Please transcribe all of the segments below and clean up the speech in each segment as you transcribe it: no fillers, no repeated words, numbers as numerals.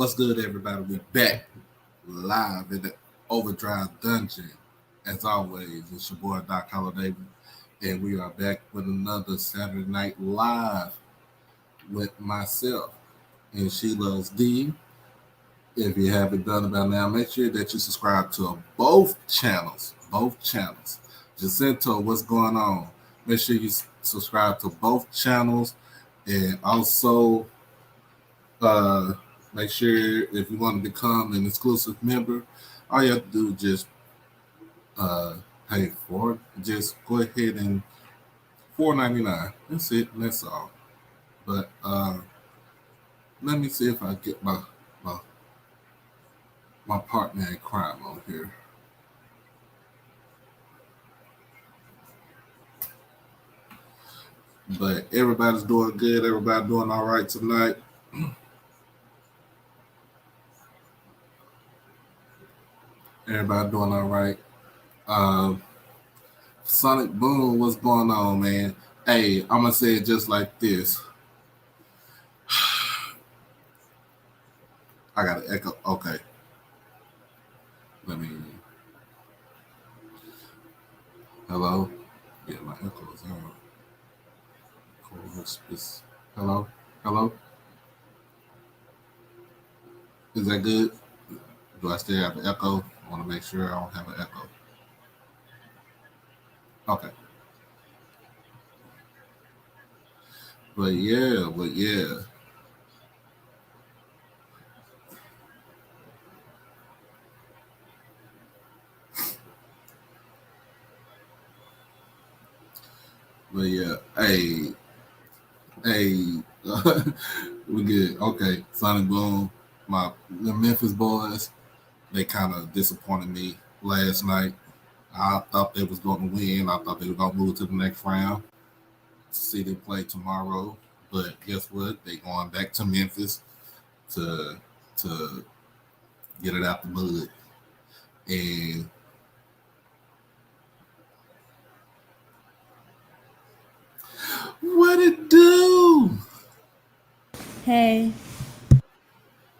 What's good, everybody? We back live in the Overdrive Dungeon. As always, it's your boy Doc Holiday, and we are back with another Saturday Night Live with myself and SheLovesThee. If you haven't done it by now, make sure that you subscribe to both channels. Jacinto, what's going on? Make sure you subscribe to both channels, and also make sure if you want to become an exclusive member, all you have to do is just pay for it. Just go ahead and $4.99. That's it. That's all. But let me see if I get my partner in crime on here. But everybody's doing good. Everybody doing all right tonight. Everybody doing all right. Sonic Boom, what's going on, man? Hey, I'm gonna say it just like this. I got an echo. Okay. Let me. Hello. Yeah, my echo is on. Hello. Hello. Is that good? Do I still have an echo? I want to make sure I don't have an echo. Okay. But yeah. But yeah, hey, we good. Okay, Sonic Boom, the Memphis boys, they kind of disappointed me last night. I thought they was going to win. I thought they were going to move to the next round to see them play tomorrow. But guess what? They going back to Memphis to get it out the mud. And what it do? Hey.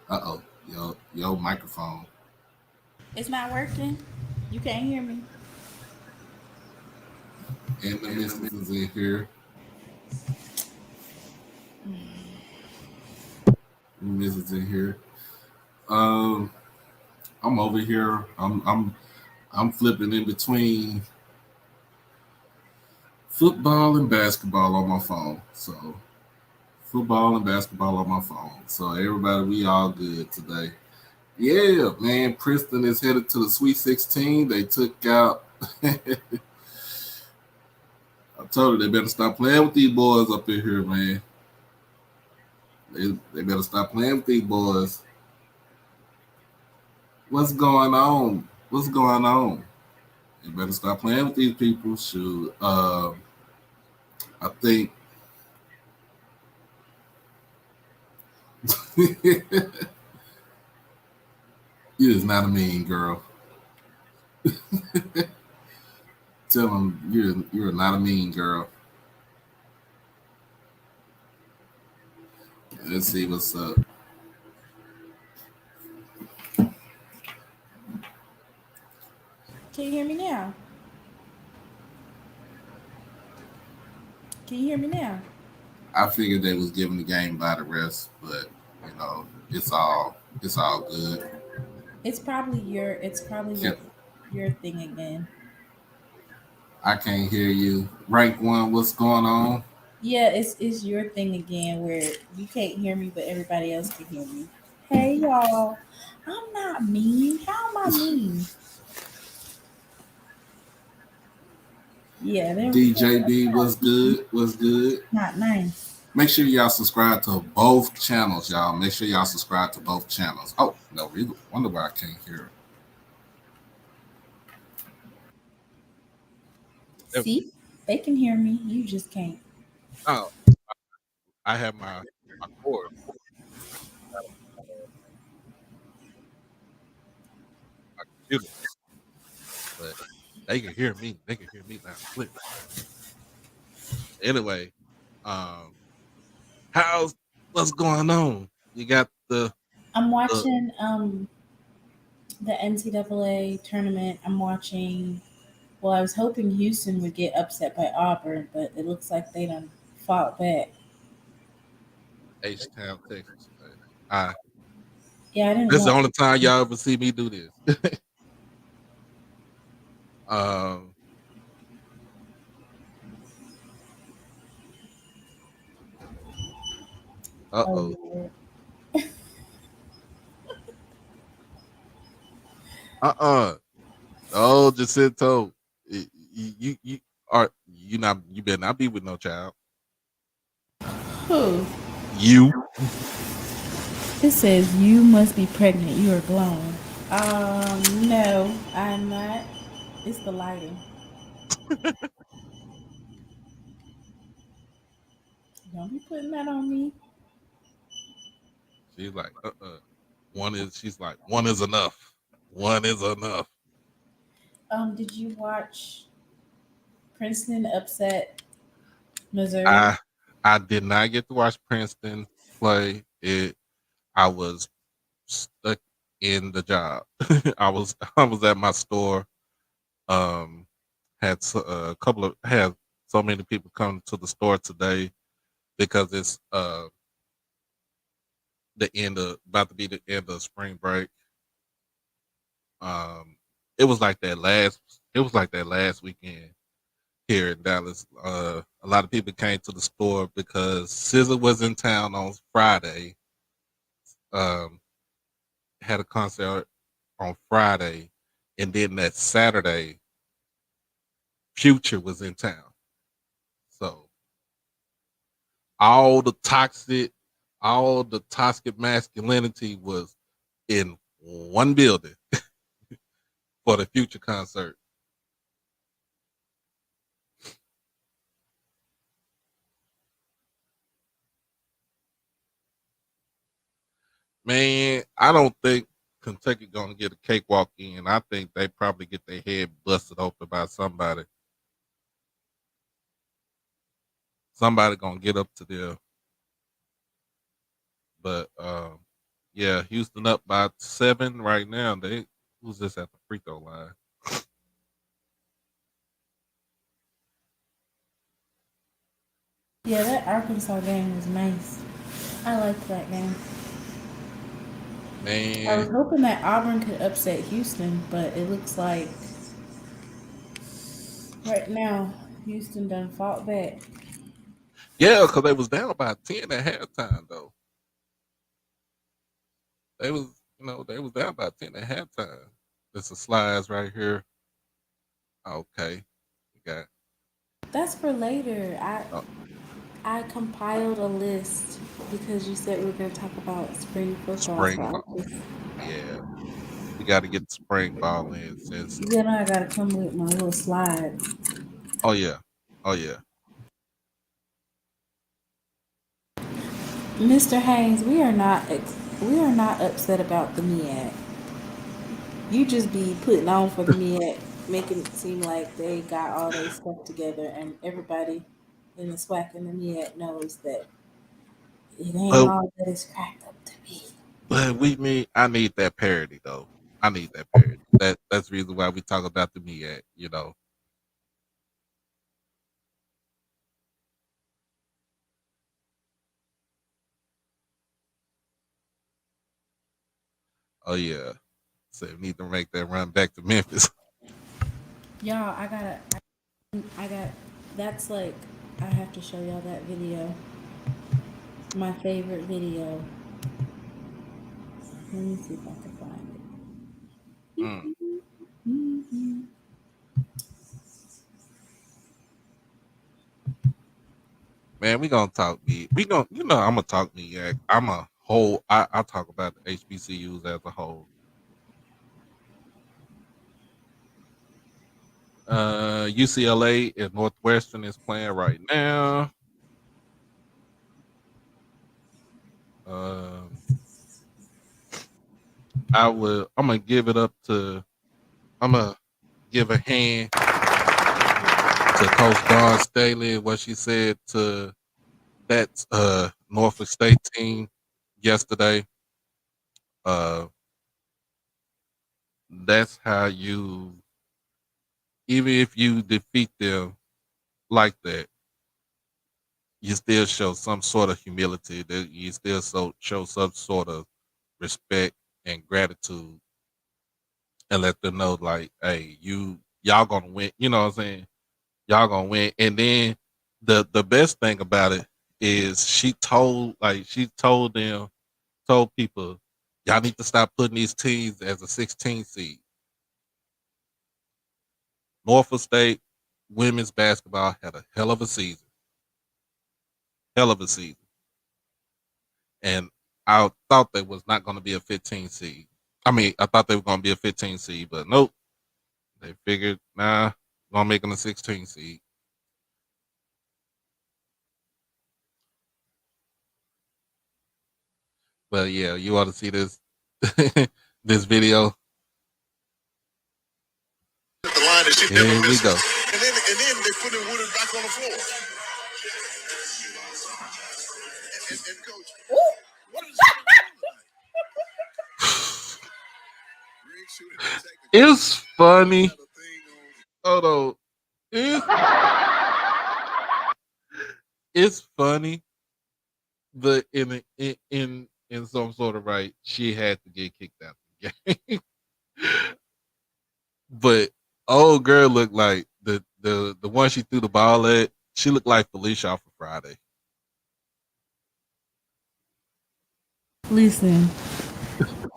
Uh-oh. Yo, microphone. It's not working. You can't hear me. And the missus is in here. Missus in here. I'm over here. I'm flipping in between football and basketball on my phone. So football and basketball on my phone. So everybody, we all good today. Yeah, man. Princeton is headed to the Sweet 16. They took out. I told her they better stop playing with these boys up in here, man. They better stop playing with these boys. What's going on? You better stop playing with these people. Shoot. I think you is not a mean girl. Tell them you're not a mean girl. Let's see what's up. Can you hear me now? Can you hear me now? I figured they was giving the game by the rest, but you know, it's all good. It's probably your thing again. I can't hear you. Rank 1, what's going on? Yeah, it's your thing again where you can't hear me but everybody else can hear me. Hey y'all. I'm not mean. How am I mean? Yeah, DJB was good. Not nice. Make sure y'all subscribe to both channels, y'all. Make sure y'all subscribe to both channels. Oh, no, we wonder why I can't hear. See? They can hear me. You just can't. Oh, I have my cord. My computer. But they can hear me. They can hear me now. Clear. Anyway, what's going on? You got the I'm watching the NCAA tournament. I'm watching. Well, I was hoping Houston would get upset by Auburn, but it looks like they done fought back. H-Town, Texas. I Yeah, I didn't This is the want. only time y'all ever see me do this. um, uh Oh, oh, Lord. oh, Jacinto, you are you better not be with no child. Who? You, It says you must be pregnant. You are glowing. No, I'm not. It's the lighting. Don't be putting that on me. she's like she's like one is enough. One is enough. Did you watch Princeton upset Missouri? I I did not get to watch Princeton play. I was stuck in the job. I was at my store. Um, a couple of had so many people come to the store today because it's the end of about to be the end of spring break. Um, it was like that last. It was like that last weekend here in Dallas. A lot of people came to the store because SZA was in town on Friday. Um, had a concert on Friday, and then that Saturday, Future was in town. So all the toxic, all the toxic masculinity was in one building for the Future concert. Man, I don't think Kentucky gonna get a cakewalk in. I think they probably get their head busted open by somebody. Somebody gonna get up to there. But yeah, Houston up by 7 right now. They who's this at the free throw line? Yeah, that Arkansas game was nice. I liked that game. I was Man, hoping that Auburn could upset Houston, but it looks like right now Houston done fought back. yeah, because they was down by 10 at halftime though. They was they was down by 10 at halftime. There's the slides right here. Okay, we got That's for later. uh, I compiled a list because you said we were going to talk about spring football. So spring ball. I just, Yeah, we got to get the spring ball in since. then I got to come with my little slide. Oh yeah, oh yeah. Mr. Haynes, we are not upset about the MEAC. You just be putting on for the MEAC, making it seem like they got all their stuff together, and everybody in the SWAC and the MEAC knows that it ain't But all that it's cracked up to be. I need that parody though. I need that parody. That's the reason why we talk about the MEAC. Oh yeah. So we need to make that run back to Memphis. Y'all, I got, that's like, I have to show y'all that video. My favorite video. Let me see if I can find Mm. it. Mm-hmm. Man, we gonna talk me. We gonna I'm gonna talk MEAC. I'm a whole. I talk about the HBCUs as a whole. UCLA and Northwestern is playing right now. Um, I'm gonna give it up to. I'm gonna give a hand to Coach Dawn Staley and what she said to that Norfolk State team yesterday. uh, that's how you, even if you defeat them like that, you still show some sort of humility. That you still show some sort of respect and gratitude, and let them know like, hey, y'all gonna win. You know what I'm saying? Y'all gonna win. And then the best thing about it is told people, y'all need to stop putting these teams as a 16 seed. Norfolk State women's basketball had a hell of a season. Hell of a season. And I thought they was not going to be a 15 seed. I mean, I thought they were going to be a 15 seed, but nope. They figured, nah, going to make them a 16 seed. But yeah, you ought to see this this video. The line that she Here never we misses. go. And then they put Woodard back on the floor. And coach, what is It's funny. Hold on. It's funny, but in some sort of right, she had to get kicked out of the game. But old girl looked like the one she threw the ball at. She looked like Felicia off of Friday. Listen,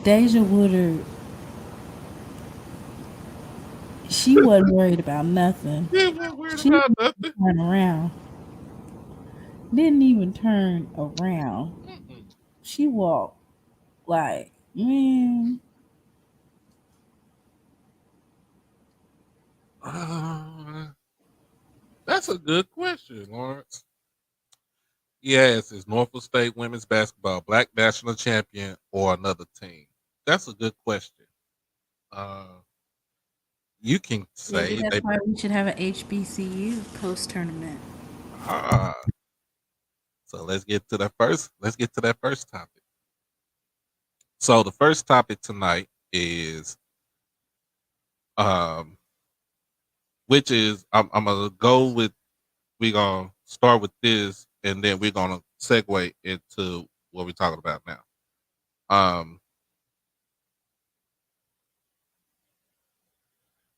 Deja Woodard, she wasn't worried about nothing. She wasn't worried She about nothing. turned around. Didn't even turn around. Mm-mm. She walked like, man. That's a good question, Lawrence. Yes, is Norfolk State women's basketball black national champion or another team? That's a good question. Uh, you can Maybe say that's they. why we should have an HBCU post tournament. Ah, so let's get to that first. Let's get to that first topic. So the first topic tonight is, um, which is I'm gonna go with. We're gonna start with this, and then we're gonna segue into what we're talking about now. Um,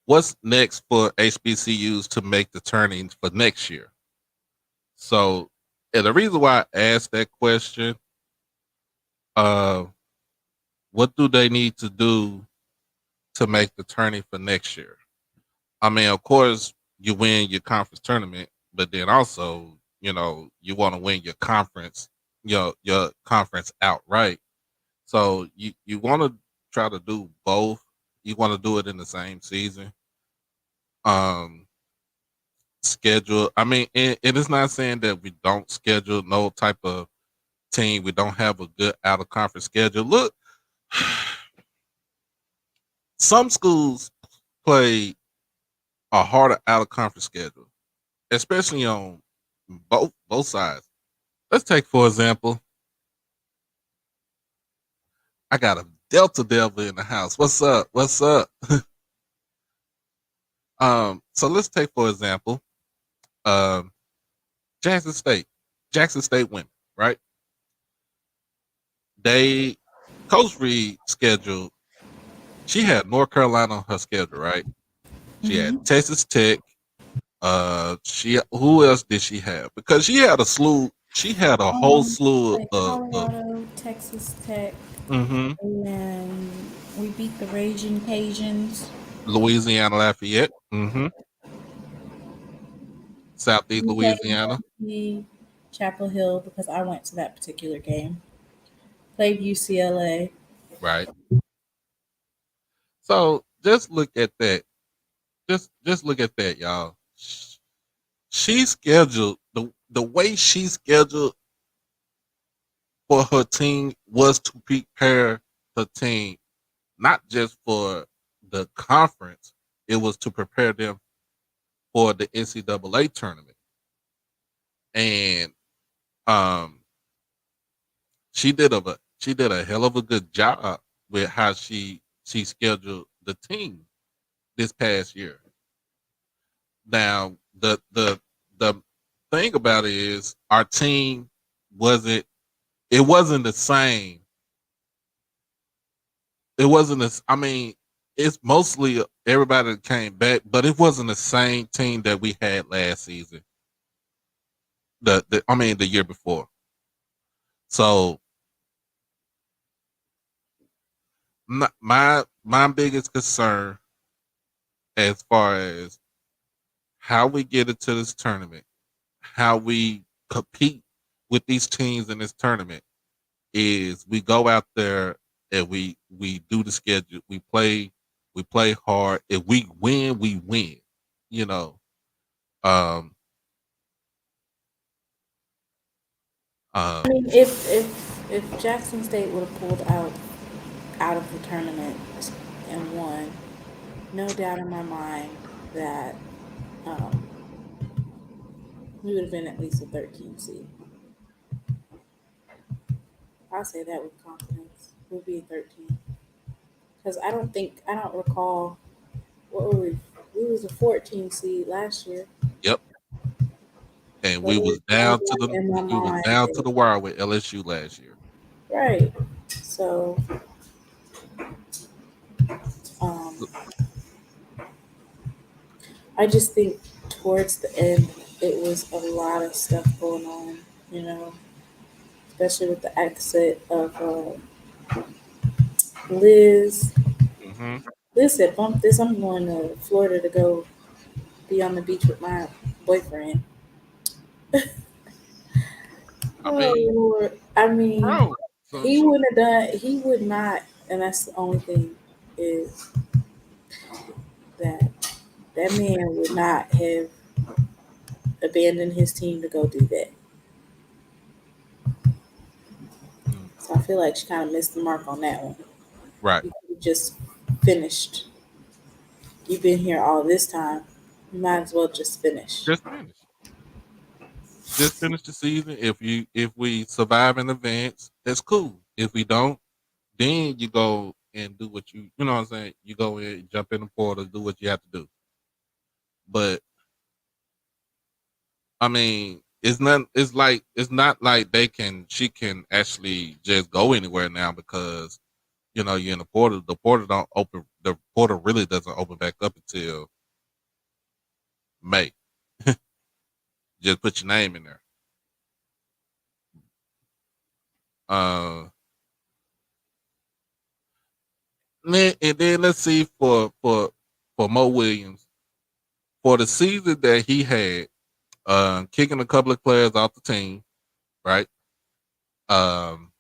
what's next for HBCUs to make the turning for next year? So, and the reason why I asked that question, uh, what do they need to do to make the turning for next year? I mean, of course, you win your conference tournament, but then also, you want to win your conference outright. So you want to try to do both. You want to do it in the same season. Um, schedule. I mean, it is not saying that we don't schedule no type of team. We don't have a good out of conference schedule. Look, some schools play a harder out of conference schedule, especially on both sides. Let's take for example, I got a Delta Devil in the house. What's up? What's up? So let's take for example, um, Jackson State, Jackson State women, right? They Coach Reed scheduled. She had North Carolina on her schedule, right? She had Mm-hmm. Texas Tech. She who else did she have? Because she had a slew. She had a whole slew Like of Colorado, Texas Tech, mm-hmm, and we beat the Raging Cajuns. Louisiana Lafayette, mm-hmm, Southeast Louisiana, UKMC, Chapel Hill, because I went to that particular game. Played UCLA. right? So just look at that. Just look at that, y'all. She scheduled the way she scheduled for her team was to prepare her team not just for the conference, it was to prepare them for the NCAA tournament. And um she did a hell of a good job with how she scheduled the team this past year. Now the thing about it is our team wasn't the same. It wasn't as I mean, it's mostly everybody that came back, but it wasn't the same team that we had last season. The year before. So my biggest concern as far as how we get into this tournament, how we compete with these teams in this tournament is we go out there and we do the schedule. We play hard. If we win, we win. You know. Um I mean, if Jackson State would have pulled out of the tournament and won, no doubt in my mind that um, we would have been at least a 13 seed. I'll say that with confidence. We'll be a 13 because I don't recall what were we. We was a 14 seed last year. yep. And But we was no down to doubt in my mind the wire with LSU last year. right. So um, I just think towards the end, it was a lot of stuff going on, you know, especially with the exit of Liz. Mm-hmm. Liz said, bump this, I'm going to Florida to go be on the beach with my boyfriend. I Oh, mean, Lord. I mean, bro. So she, he would not, and that's the only thing is that that man would not have abandoned his team to go do that. So I feel like she kind of missed the mark on that one. right. You could've just finished. You've been here all this time. You might as well just finish. Just finish. Just finish the season. If we survive in advance, that's cool. If we don't, then you go and do what you know what I'm saying. You go in, jump in the portal, do what you have to do. But I mean, it's not like she can actually just go anywhere now because you're in the portal. The portal don't open. The portal really doesn't open back up until May. Just put your name in there. Uh, and then let's see for Mo Williams for the season that he had, kicking a couple of players off the team, right? Um,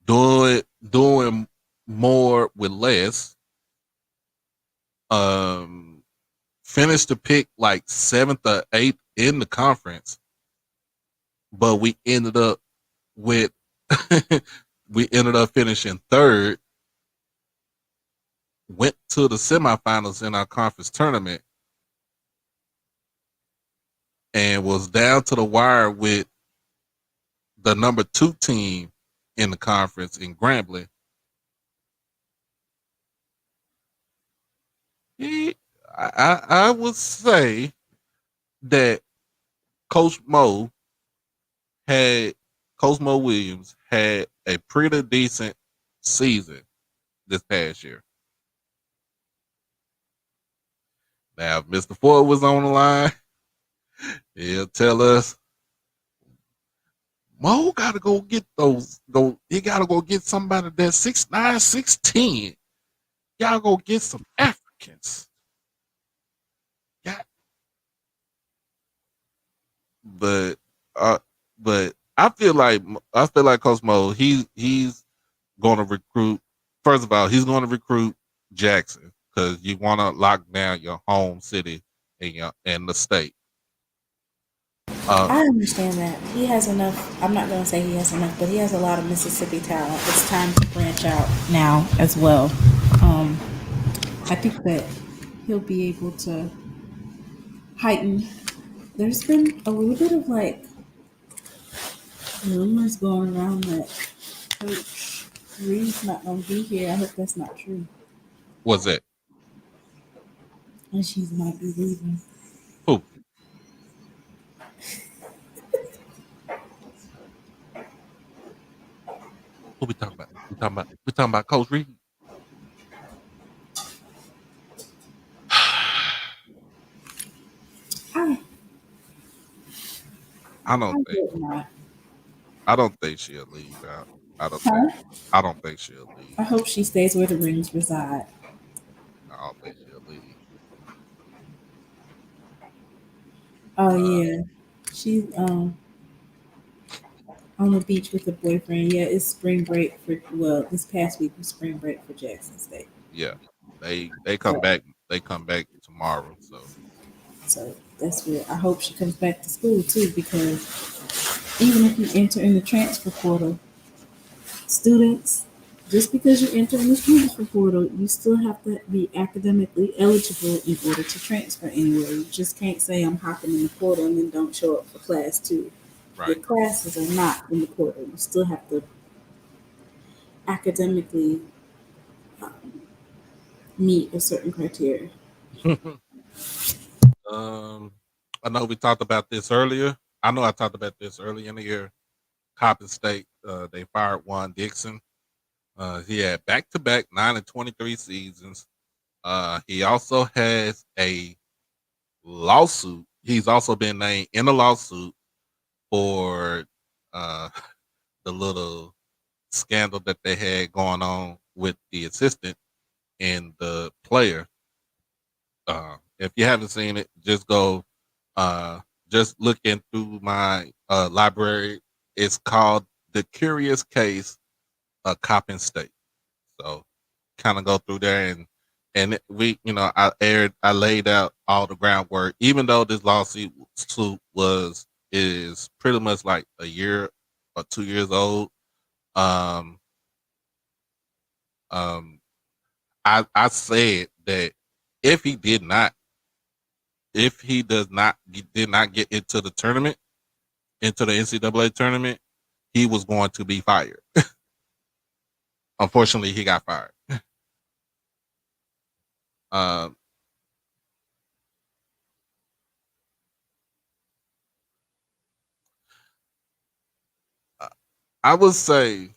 doing more with less. Um, Finished to pick like 7th or 8th in the conference, but we ended up with we ended up finishing 3rd. Went to the semifinals in our conference tournament and was down to the wire with the number 2 team in the conference in Grambling. I would say that Coach Mo Williams had a pretty decent season this past year. Now, if Mr. Ford was on the line, he'll tell us Mo gotta go get he gotta go get somebody that's 6'9", 6'10". Y'all go get some Africans. Yeah. But uh but I feel like Coach Mo, he's gonna recruit. First of all, he's gonna recruit Jackson because you wanna lock down your home city and the state. I understand that. He has enough. I'm not going to say he has enough, but he has a lot of Mississippi talent. It's time to branch out now as well. I think that he'll be able to heighten. There's been a little bit of rumors going around that Coach Reed's not gonna be here. I hope that's not true. What's that? And she's might be leaving. Who? Who we talking about? We talking about Coach Reed. I I I don't think. hope not. I don't think she'll leave out. I don't think. Huh? I don't think she'll leave. I hope she stays where the rings reside. I don't think she'll leave. Oh Uh, yeah. She's on the beach with her boyfriend. Yeah, it's spring break for this past week was spring break for Jackson State. yeah. They come So back. They come back tomorrow. So so that's where I hope she comes back to school too, because even if you enter in the transfer portal, students, just because you enter in the transfer portal, you still have to be academically eligible in order to transfer anywhere. You just can't say I'm hopping in the portal and then don't show up for class two. Your right. classes are not in the portal. You still have to academically meet a certain criteria. um, I know we talked about this earlier. I know I talked about this earlier in the year. Coppin State, they fired Juan Dixon. He had back-to-back 9-23 seasons. He also has a lawsuit. He's also been named in a lawsuit for uh, the little scandal that they had going on with the assistant and the player. If you haven't seen it, just go, just looking through my library. It's called The Curious Case of Coppin State. So kind of go through there we, I laid out all the groundwork. Even though this lawsuit is pretty much like a year or 2 years old. Um, um, I said that if he did not, if he does not did not get into the tournament, into the NCAA tournament, he was going to be fired. Unfortunately, he got fired. Um, I would say,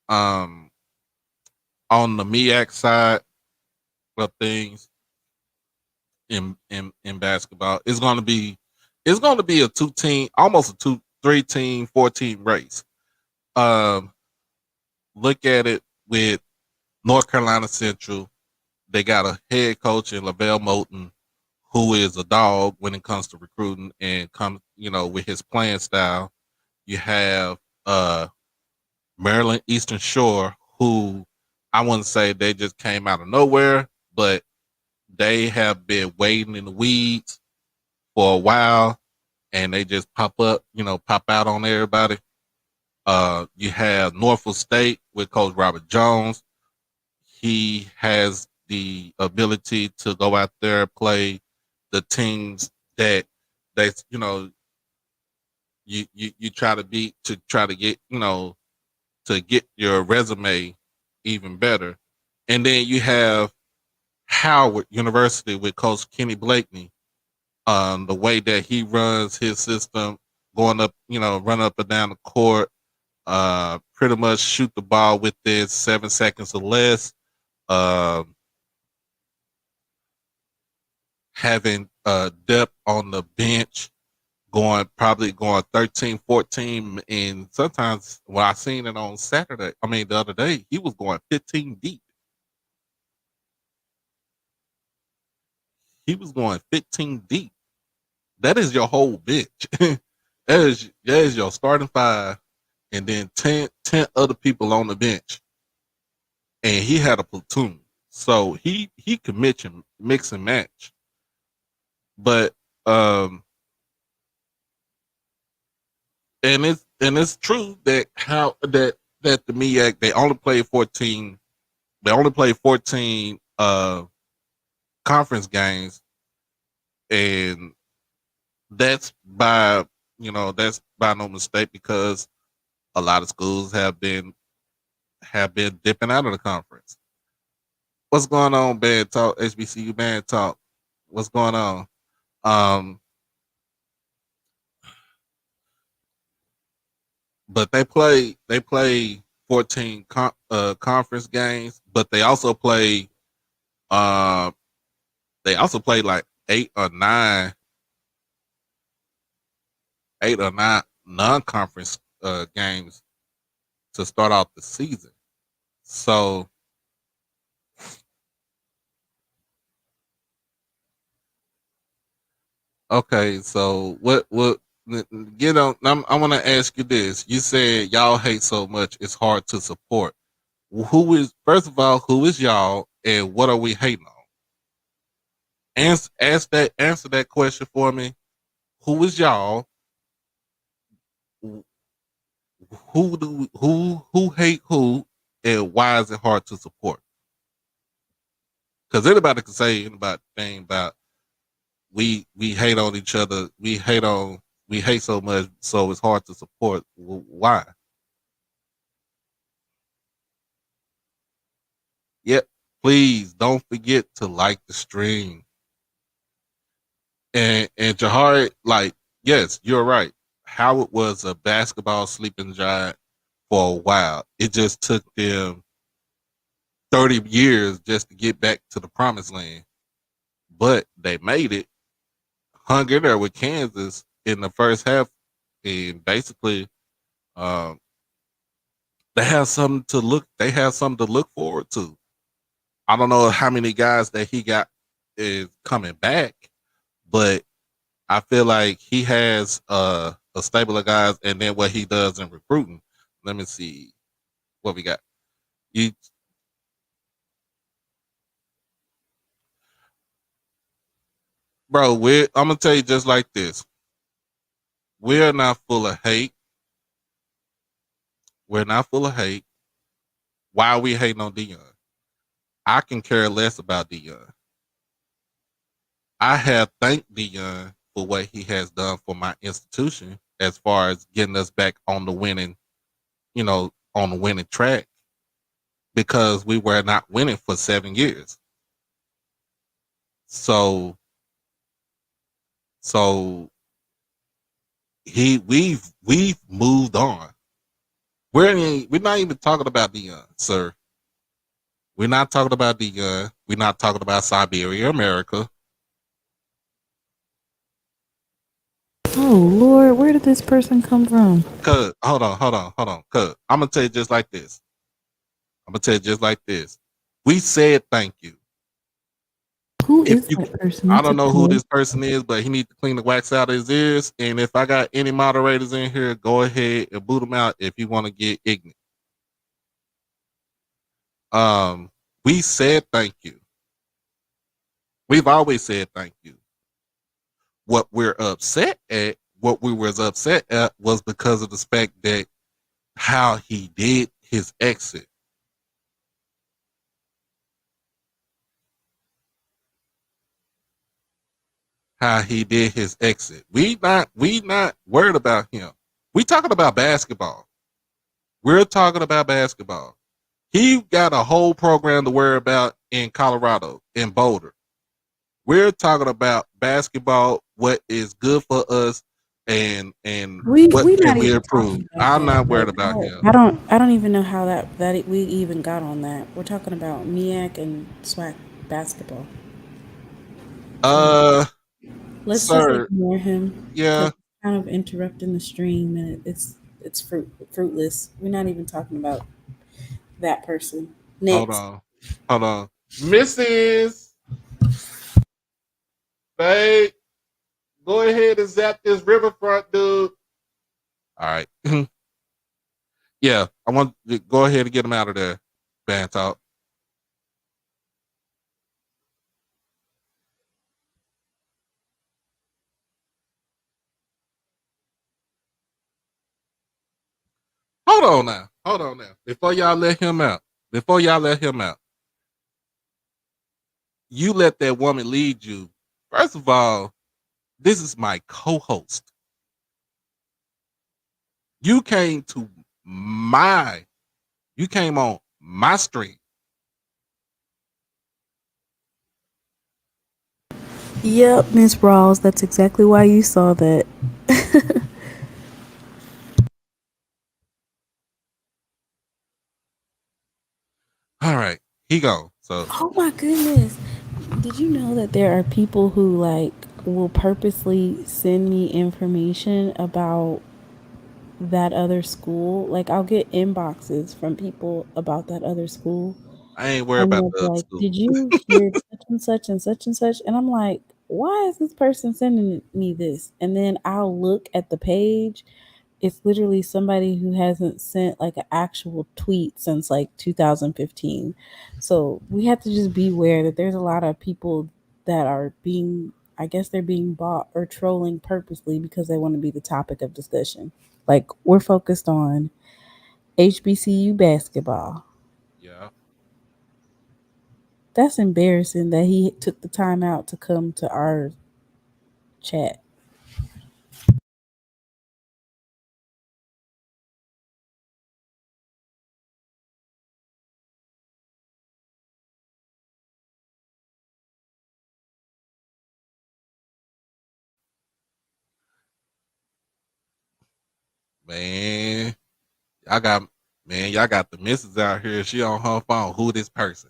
um, on the MEAC side of things in basketball, it's going to be a 2-team, almost a 3-team, 4-team race. Um, Look at it with North Carolina Central. They got a head coach in Lavelle Moulton, who is a dog when it comes to recruiting and comes, with his playing style. You have Maryland Eastern Shore, who I wouldn't say they just came out of nowhere, but they have been waiting in the weeds for a while, and they just pop out on everybody. You have Norfolk State with Coach Robert Jones. He has the ability to go out there and play the teams that you try to beat, to try to get to get your resume even better. And then you have Howard University with Coach Kenny Blakeney. The way that he runs his system, going up, run up and down the court, pretty much shoot the ball within 7 seconds or less. Um, Having depth on the bench, probably going 13, 14, and sometimes when I seen it on Saturday, the other day, he was going 15 deep. He was going 15 deep. That is your whole bench. that is your starting five, and then 10 other people on the bench. And he had a platoon. So he could mix and match. But and it's true that that the MEAC, they only play 14, conference games, and that's by no mistake, because a lot of schools have been have been dipping out of the conference. What's going on, Bad Talk, HBCU Bad Talk? What's going on? But they play 14 conference games, but they also play like eight or nine non-conference games to start off the season. So okay, so what get on? I want to ask you this. You said y'all hate so much it's hard to support. Who is, first of all, who is y'all, and what are we hating on? Answer that question for me. Who is y'all? Who hate who, and why is it hard to support? Because anybody can say anything about we hate on each other. We hate so much, so it's hard to support. Why? Yep. Please don't forget to like the stream. And Jahari, like, yes, you're right. Howard was a basketball sleeping giant for a while. It just took them 30 years just to get back to the promised land. But they made it, hung in there with Kansas in the first half, and basically they have something to look forward to. I don't know how many guys that he got is coming back, but I feel like he has a stable of guys, and then what he does in recruiting. Let me see what we got. Bro, I'm gonna tell you just like this. We're not full of hate. We're not full of hate. Why are we hating on Dion? I can care less about Dion. I have thanked Dion for what he has done for my institution as far as getting us back on the winning, on the winning track, because we were not winning for 7 years. So we've moved on. We're not even talking about Dion, sir. We're not talking about Dion. We're not talking about Siberia, America. Oh Lord, where did this person come from? Cause hold on. Cause I'm gonna tell you just like this. We said thank you. Who is that person? I don't know who this person is, but he needs to clean the wax out of his ears. And if I got any moderators in here, go ahead and boot them out if you want to get ignorant. We said thank you. We've always said thank you. What we was upset at was because of the fact that how he did his exit. We not worried about him. We talking about basketball. We're talking about basketball. He got a whole program to worry about in Colorado, in Boulder. We're talking about basketball, what is good for us, and what can we improve. I'm not worried about him. I don't even know how that we even got on that. We're talking about MEAC and SWAC basketball. Let's just ignore him. Yeah, it's kind of interrupting the stream, and it's fruitless. We're not even talking about that person. Next. Hold on, Mrs. Babe, go ahead and zap this riverfront dude. All right. Yeah, I want to go ahead and get him out of there. Band talk. Hold on now. Before y'all let him out, you let that woman lead you. First of all, this is my co-host. You came to my You came on my stream. Yep, Miss Rawls, that's exactly why you saw that. All right, he go. So Oh my goodness. Did you know that there are people who like will purposely send me information about that other school? Like I'll get inboxes from people about that other school. I ain't worried And about they'll the be other like, school. did you hear such and such and such and such? And I'm like, why is this person sending me this? And then I'll look at the page. It's literally somebody who hasn't sent like an actual tweet since like 2015. So we have to just be aware that there's a lot of people that are being, I guess they're being bought or trolling purposely because they want to be the topic of discussion. Like we're focused on HBCU basketball. Yeah. That's embarrassing that he took the time out to come to our chat. Man, y'all got the missus out here. She on her phone. Who this person?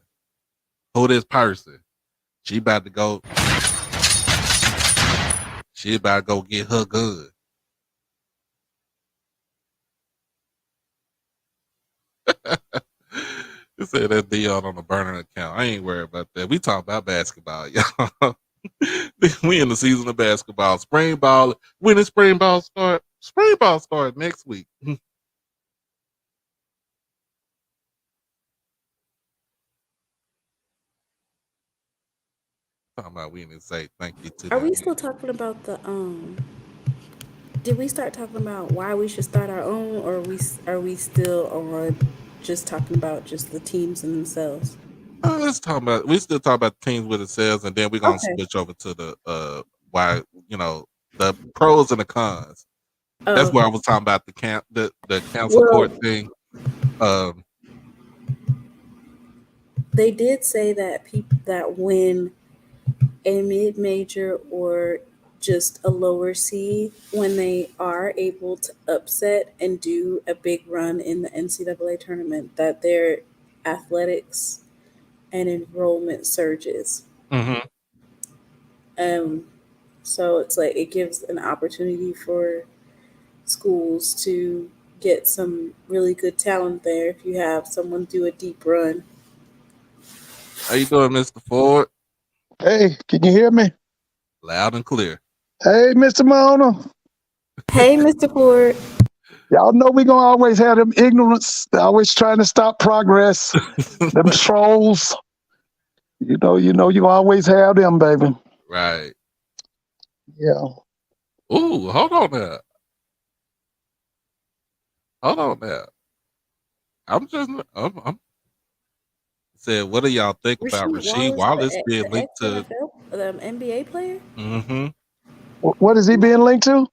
Who this person? She about to go. She about to go get her gun. You said that Dion on the burner account. I ain't worried about that. We talk about basketball, y'all. We in the season of basketball. Spring ball. When does spring ball start? Spring ball start next week. Talking about we didn't say thank you to Are them. we still talking about the did we start talking about why we should start our own, or are we still on just talking about just the teams and themselves? Let's talk about. We still talk about teams with themselves, and then we're gonna Okay. switch over to the why the pros and the cons. That's Oh, where I was talking about the camp support well, thing. Um, they did say that people that win a mid major or just a lower seed, when they are able to upset and do a big run in the NCAA tournament, that their athletics and enrollment surges. mhm. Um, so it's like it gives an opportunity for schools to get some really good talent there if you have someone do a deep run. How you doing, Mr. Ford? Hey, can you hear me? Loud and clear. Hey, Mr. Mona. Hey, Mr. Ford. Y'all know we gonna always have them ignorance. They're always trying to stop progress. Them trolls. You always have them, baby. Right. Yeah. Ooh, hold on there. Hold on there. I'm said, what do y'all think about Rasheed Rasheed Wallace, Wallace being the linked ex to? NFL, the NBA player. Mm-hmm. What is he being linked to?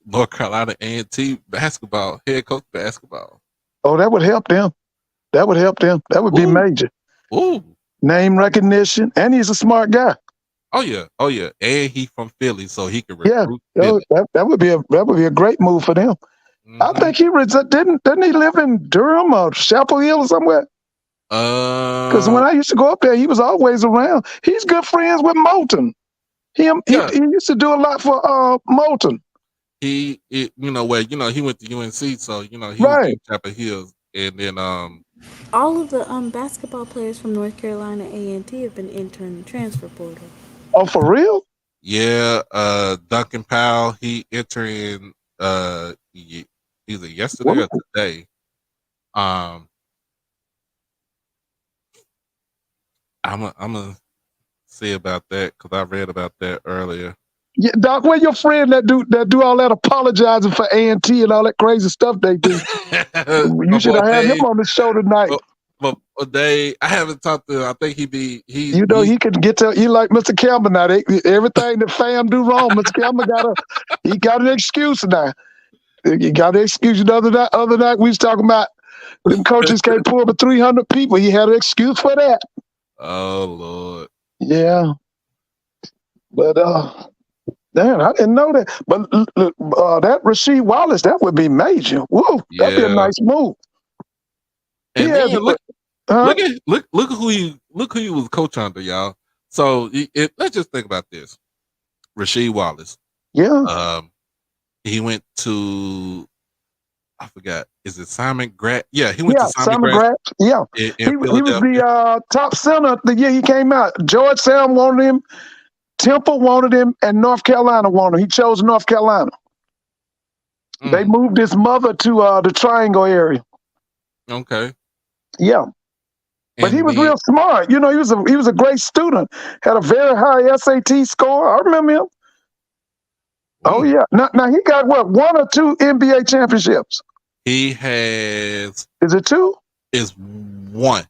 North Carolina A&T basketball head coach basketball. Oh, that would help them. That would help them. That would be Ooh, major. ooh. Name recognition, and he's a smart guy. Oh yeah, and he from Philly, so he can Yeah, recruit Philly. that would be a great move for them. I Mm-hmm. think didn't he live in Durham or Chapel Hill or somewhere? Because when I used to go up there, he was always around. He's good friends with Moulton. He Yeah, used to do a lot for Moulton. he went to UNC, so he was Right. in Chapel Hills, and then All of the basketball players from North Carolina A&T have been entering the transfer portal. Oh, for real? Duncan Powell, he entering either yesterday Well, or today. I'm gonna see about that because I read about that earlier. yeah, Doc, where your friend that do all that apologizing for A&T and all that crazy stuff they do? My You should boy have had him Dave, on the show tonight. but Dave, I haven't talked to him. I think he He can get to you like Mr. Campbell now. Everything that fam do wrong, Mr. Campbell got an excuse now. You got an excuse. The other night we was talking about them coaches can't pull up 300 people. He had an excuse for that. Oh Lord. Yeah. But damn, I didn't know that. But that Rasheed Wallace, that would be major. Woo, that'd be a Yeah. nice move. And He has then look huh? at who he was coach under, y'all. So let's just think about this. Rasheed Wallace. Yeah. He went to, I forgot, is it Simon Gratz? Yeah, he went Yeah, to Simon Gratz. Gratz Yeah. in He was Philadelphia. the top center the year he came out. George Sam wanted him, Temple wanted him, and North Carolina wanted him. He chose North Carolina. They moved his mother to the Triangle area. Okay. Yeah. But he was real smart. You know, he was a great student. Had a very high SAT score. I remember him. Oh yeah. Now he got what, 1 or 2 NBA championships? He has. Is it 2? Is 1.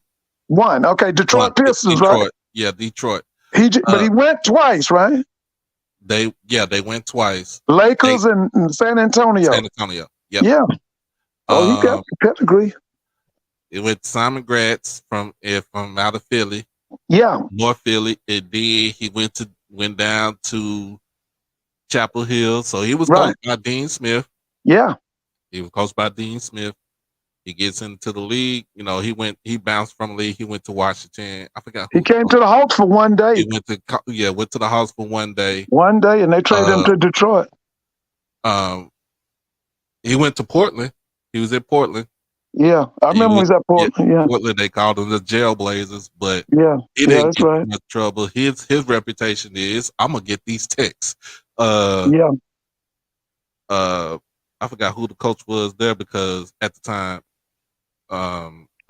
1. Okay, Detroit Pistons, Detroit. right? Yeah, Detroit. But he went twice, right? They went twice. Lakers and San Antonio. San Antonio. Yep. Yeah. Oh, he got pedigree. It went to Simon Gratz from out of Philly. Yeah. North Philly. And then he went down to Chapel Hill. So he was coached by Dean Smith. Yeah. He was coached by Dean Smith. He gets into the league. You know, he bounced from the league. He went to Washington. I forgot. He came to the Hawks for 1 day. He went to the Hawks for 1 day. 1 day, and they traded him to Detroit. He went to Portland. He was at Portland. Yeah, I remember when he was at Portland. Yeah, Portland, they called them the Jailblazers, but he that's didn't get right. much trouble. His reputation is, I'm gonna get these texts. Yeah. I forgot who the coach was there because at the time,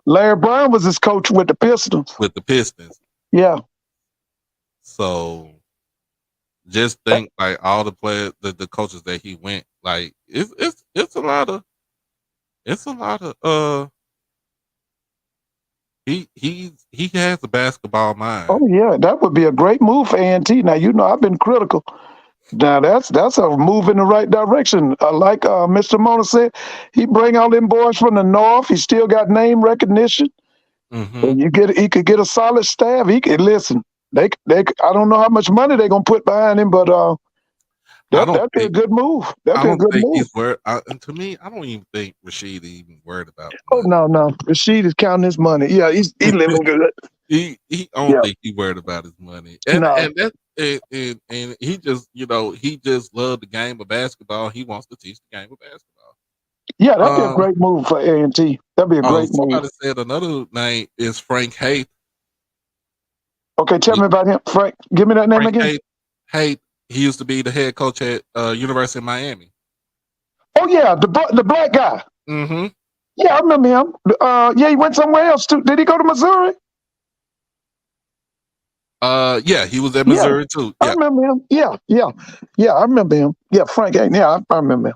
Larry Brown was his coach with the Pistons. Yeah. So just think like all the players, the coaches that he went, like it's a lot of he has a basketball mind. Oh yeah, that would be a great move for A&T. Now you know I've been critical. Now that's a move in the right direction. Like Mr. Mona said, he bring all them boys from the north. He still got name recognition. And he could get a solid staff. He could listen. They I don't know how much money they're gonna put behind him, but that'd be a good move. That'd be a good move. He's worried. To me, I don't even think Rasheed is even worried about money. Oh no, Rasheed is counting his money. Yeah, he's living good. He don't think he's worried about his money, and he just he just loved the game of basketball. He wants to teach the game of basketball. Yeah, that'd be a great move for A&T. That'd be a great move. Somebody said another name is Frank Haith. Okay, tell me about him, Frank. Give me that name again. Haith. He used to be the head coach at University of Miami. Oh yeah, the black guy. Mm-hmm. Yeah, I remember him. Yeah, he went somewhere else too. Did he go to Missouri? Yeah, he was at Missouri too. Yeah. I remember him. Yeah, I remember him. Yeah, Frank. Yeah, I remember him.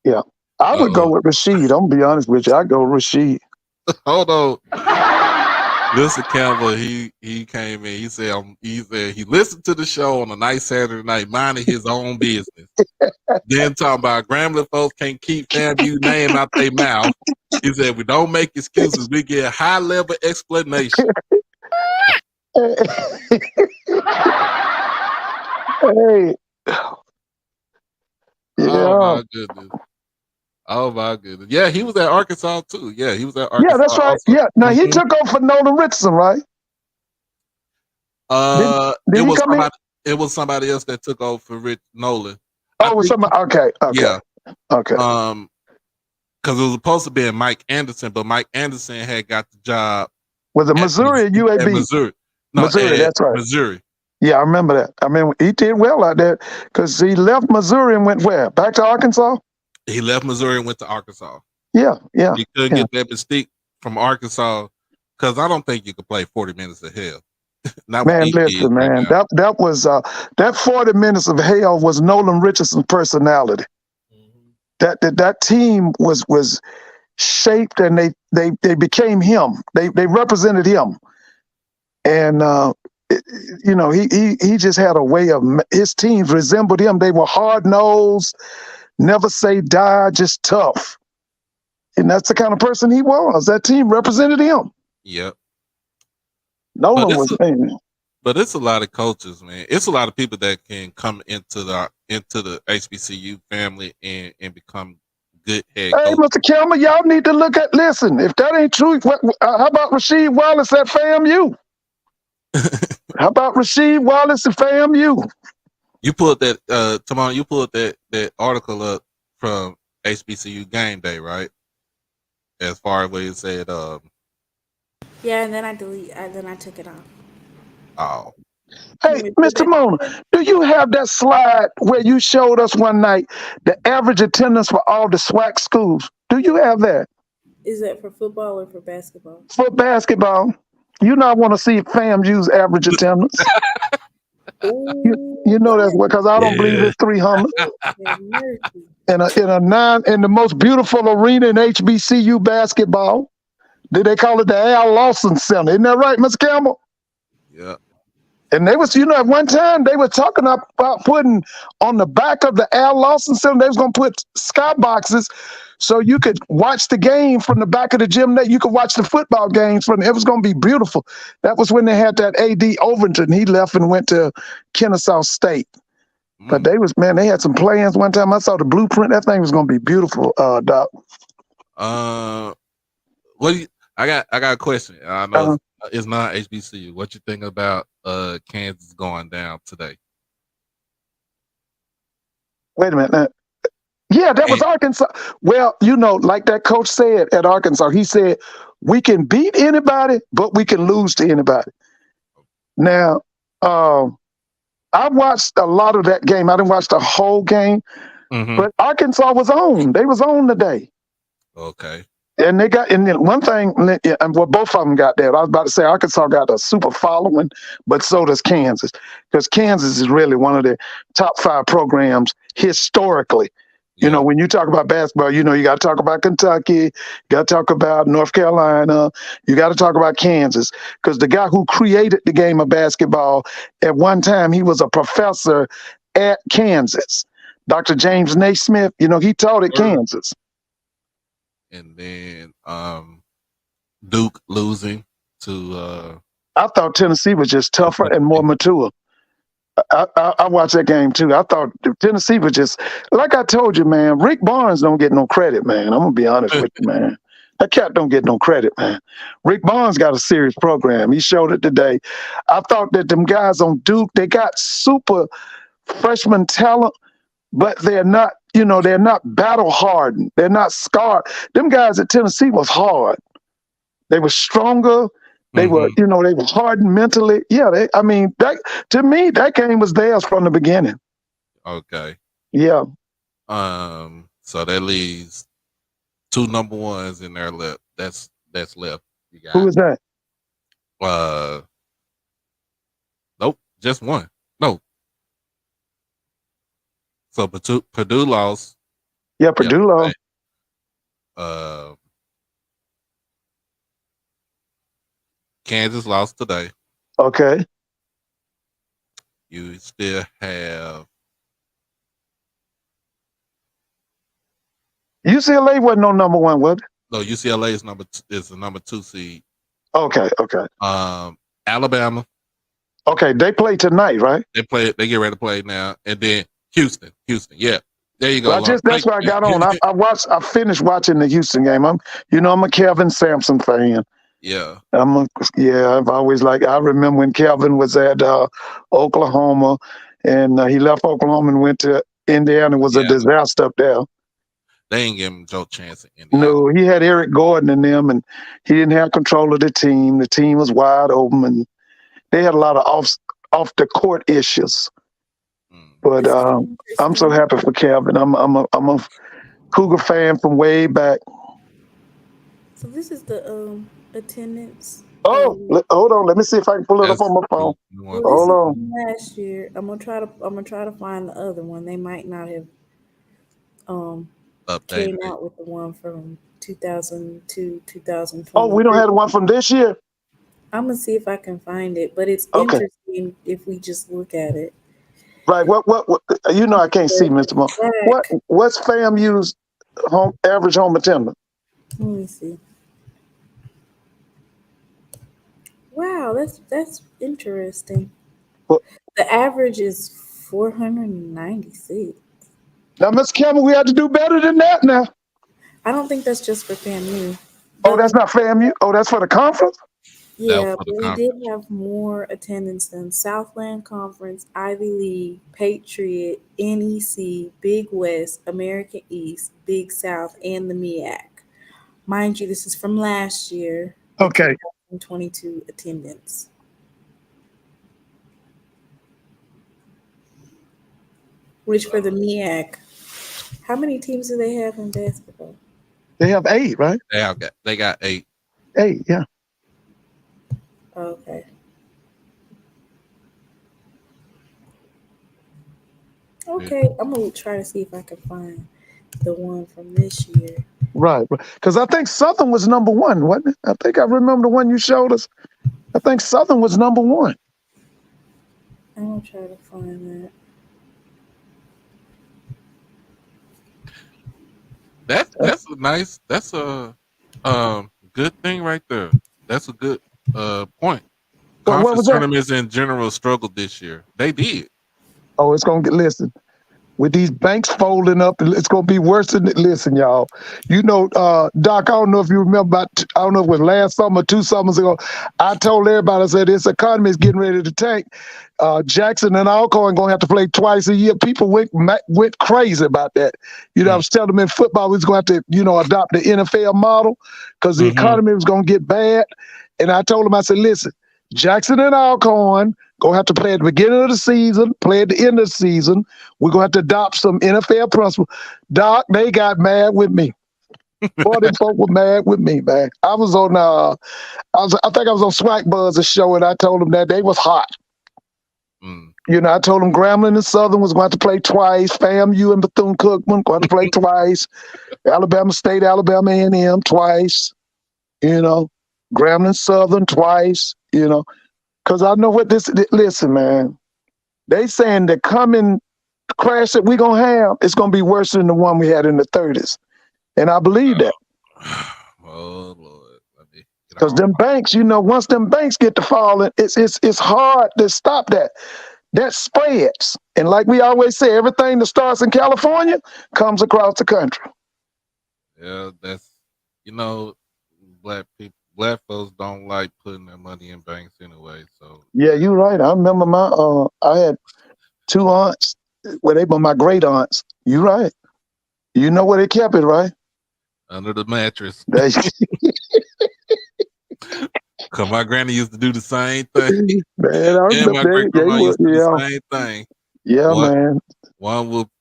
Yeah, I would go with Rasheed. I'm gonna be honest with you. I go with Rasheed. Hold on. Mr. Campbell, he came in. He said he listened to the show on a nice Saturday night, minding his own business. Then talking about Grambling folks can't keep FAMU name out their mouth. He said we don't make excuses. We get high level explanation. Hey. Yeah. Oh my goodness. Yeah, he was at Arkansas too. Yeah, he was at Arkansas. Yeah, that's right. Also. Yeah. Now he took over for Nolan Richardson, right? It was somebody else that took over for Nolan. Oh, it was somebody. Okay. Yeah. Okay. Because it was supposed to be Mike Anderson, but Mike Anderson had got the job. Was it Missouri or UAB? At Missouri. No, Missouri, that's right. Missouri. Yeah, I remember that. I mean, he did well out there because he left Missouri and went where? Back to Arkansas? He left Missouri and went to Arkansas. Yeah. He couldn't get that mystique from Arkansas because I don't think you could play 40 minutes of hell. Man, listen, man. Right that was that 40 minutes of hell was Nolan Richardson's personality. Mm-hmm. That team was shaped and they became him. They represented him. And he just had a way of, his teams resembled him. They were hard nosed. never say die, just tough. And that's the kind of person he was. That team represented him. Yep. Nolan was, man. But it's a lot of coaches, man. It's a lot of people that can come into the HBCU family and become good head Hey, coaches. Mr. Kelmer, y'all need to listen, if that ain't true, how about Rasheed Wallace at FAMU? How about Rasheed Wallace at FAMU? You pulled that, Tamon, you pulled that article up from HBCU Game Day, right? As far as what it said, Yeah, and then I took it off. oh. Hey, Mr. Mona, do you have that slide where you showed us one night the average attendance for all the SWAC schools? Do you have that? Is that for football or for basketball? For basketball. You not want to see FAMU's average attendance. You know that's what, because I don't believe it's 300. In the most beautiful arena in HBCU basketball. Did they call it the Al Lawson Center? Isn't that right, Mr. Campbell? Yeah. And they was, at one time they were talking about putting on the back of the Al Lawson Center, they was going to put skyboxes so you could watch the game from the back of the gym. You could watch the football games it was going to be beautiful. That was when they had that A.D. Overton. He left and went to Kennesaw State. But they had some plans one time. I saw the blueprint. That thing was going to be beautiful, Doc. I got a question. I know it's not HBCU. What you think about Kansas going down today? Wait a minute. Yeah, that was Arkansas. Well, like that coach said at Arkansas, he said, we can beat anybody, but we can lose to anybody. Now, I watched a lot of that game. I didn't watch the whole game, but Arkansas was on. They was on today. Okay. And they got, and then one thing, and both of them got that. I was about to say Arkansas got a super following, but so does Kansas, because Kansas is really one of the top 5 programs historically. When you talk about basketball, you got to talk about Kentucky, you got to talk about North Carolina, you got to talk about Kansas, because the guy who created the game of basketball at one time, he was a professor at Kansas. Dr. James Naismith, he taught at Kansas. And then Duke losing to I thought Tennessee was just tougher and more mature. I watched that game too. I thought Tennessee was just, like I told you, man, Rick Barnes don't get no credit, man. I'm going to be honest with you, man. That cat don't get no credit, man. Rick Barnes got a serious program. He showed it today. I thought that them guys on Duke, they got super freshman talent, but they're not, they're not battle hardened. They're not scarred. Them guys at Tennessee was hard. They were stronger. They were, they were hardened mentally. Yeah, to me, that game was theirs from the beginning. Okay. Yeah. So that leaves 2 number 1s in there left. That's left. You got, who is that? Nope, just one. No. So Purdue lost. Yeah, Purdue lost. Kansas lost today. Okay. You still have UCLA wasn't no number 1, was it? No, UCLA is the number 2 seed. Okay. Alabama. Okay, they play tonight, right? They get ready to play now. And then Houston. Yeah. There you go. Well, that's why I got on. I finished watching the Houston game. I'm a Kelvin Sampson fan. Yeah. I've always I remember when Kelvin was at Oklahoma, and he left Oklahoma and went to Indiana. It was a disaster up there. They ain't give him no chance in Indiana. No, he had Eric Gordon in them, and he didn't have control of the team. The team was wide open, and they had a lot of off the court issues. But I'm so happy for Kelvin. I'm a Cougar fan from way back. So this is the attendance. Oh, hold on. Let me see if I can pull it up on my phone. Hold on. Last year, I'm gonna try to find the other one. They might not have came out with the one from 2002, 2020. Oh, we don't have the one from this year. I'm gonna see if I can find it, but it's interesting if we just look at it. Right. What? You know, I can't see, Mr. Mo. What's FAMU's average home attendance? Let me see. Wow, that's interesting. What? The average is 496. Now, Mr. Campbell, we have to do better than that now. I don't think that's just for FAMU. Oh, that's not FAMU? Oh, that's for the conference? Yeah, for but the we did conference. have more attendance than Southland Conference, Ivy League, Patriot, NEC, Big West, American East, Big South, and the MEAC. Mind you, this is from last year, the Okay. 2022 attendance. Which for the MEAC, how many teams do they have in basketball? They have 8, right? They got 8. 8, yeah. Okay. Okay, I'm gonna try to see if I can find the one from this year. Right. Because I think Southern was number 1, wasn't it? I think I remember the one you showed us. I think Southern was number 1. I'm gonna try to find that. That's a good thing right there. That's a good point. What was Conference that? tournaments in general struggled this year. They did. Oh, it's going to get, listen. With these banks folding up, it's going to be worse than it. Listen, y'all. You know, Doc, I don't know if you remember, I don't know if it was last summer, 2 summers ago, I told everybody, I said, this economy is getting ready to tank. Jackson and Alcorn going to have to play twice a year. People went crazy about that. You know, I was telling them in football, we was going to have to, you know, adopt the NFL model because the economy was going to get bad. And I told them, I said, listen, Jackson and Alcorn going to have to play at the beginning of the season, play at the end of the season. We're going to have to adopt some NFL principles. Doc, they got mad with me. Boy, them folk were mad with me, man. I was on, I think I was on SWAC Buzz's show, and I told them that they was hot. You know, I told them Grambling and Southern was going to play twice. FAMU and Bethune-Cookman going to play twice. Alabama State, Alabama A&M twice. You know, Grambling Southern twice. You know, because I know what this. Listen, man, they saying the coming crash that we're gonna have is gonna be worse than the one we had in the 30s, and I believe that. Oh Lord, because them banks, you know, once them banks get to falling, it's hard to stop that. That spreads, and like we always say, everything that starts in California comes across the country. Yeah, that's, you know, black folks don't like putting their money in banks anyway. So yeah, you're right. I remember I had 2 aunts. Well, they were my great aunts. You're right. You know where they kept it, right? Under the mattress. Cause my granny used to do the same thing. Man, I and my great grandma used to do the same thing. Yeah, man.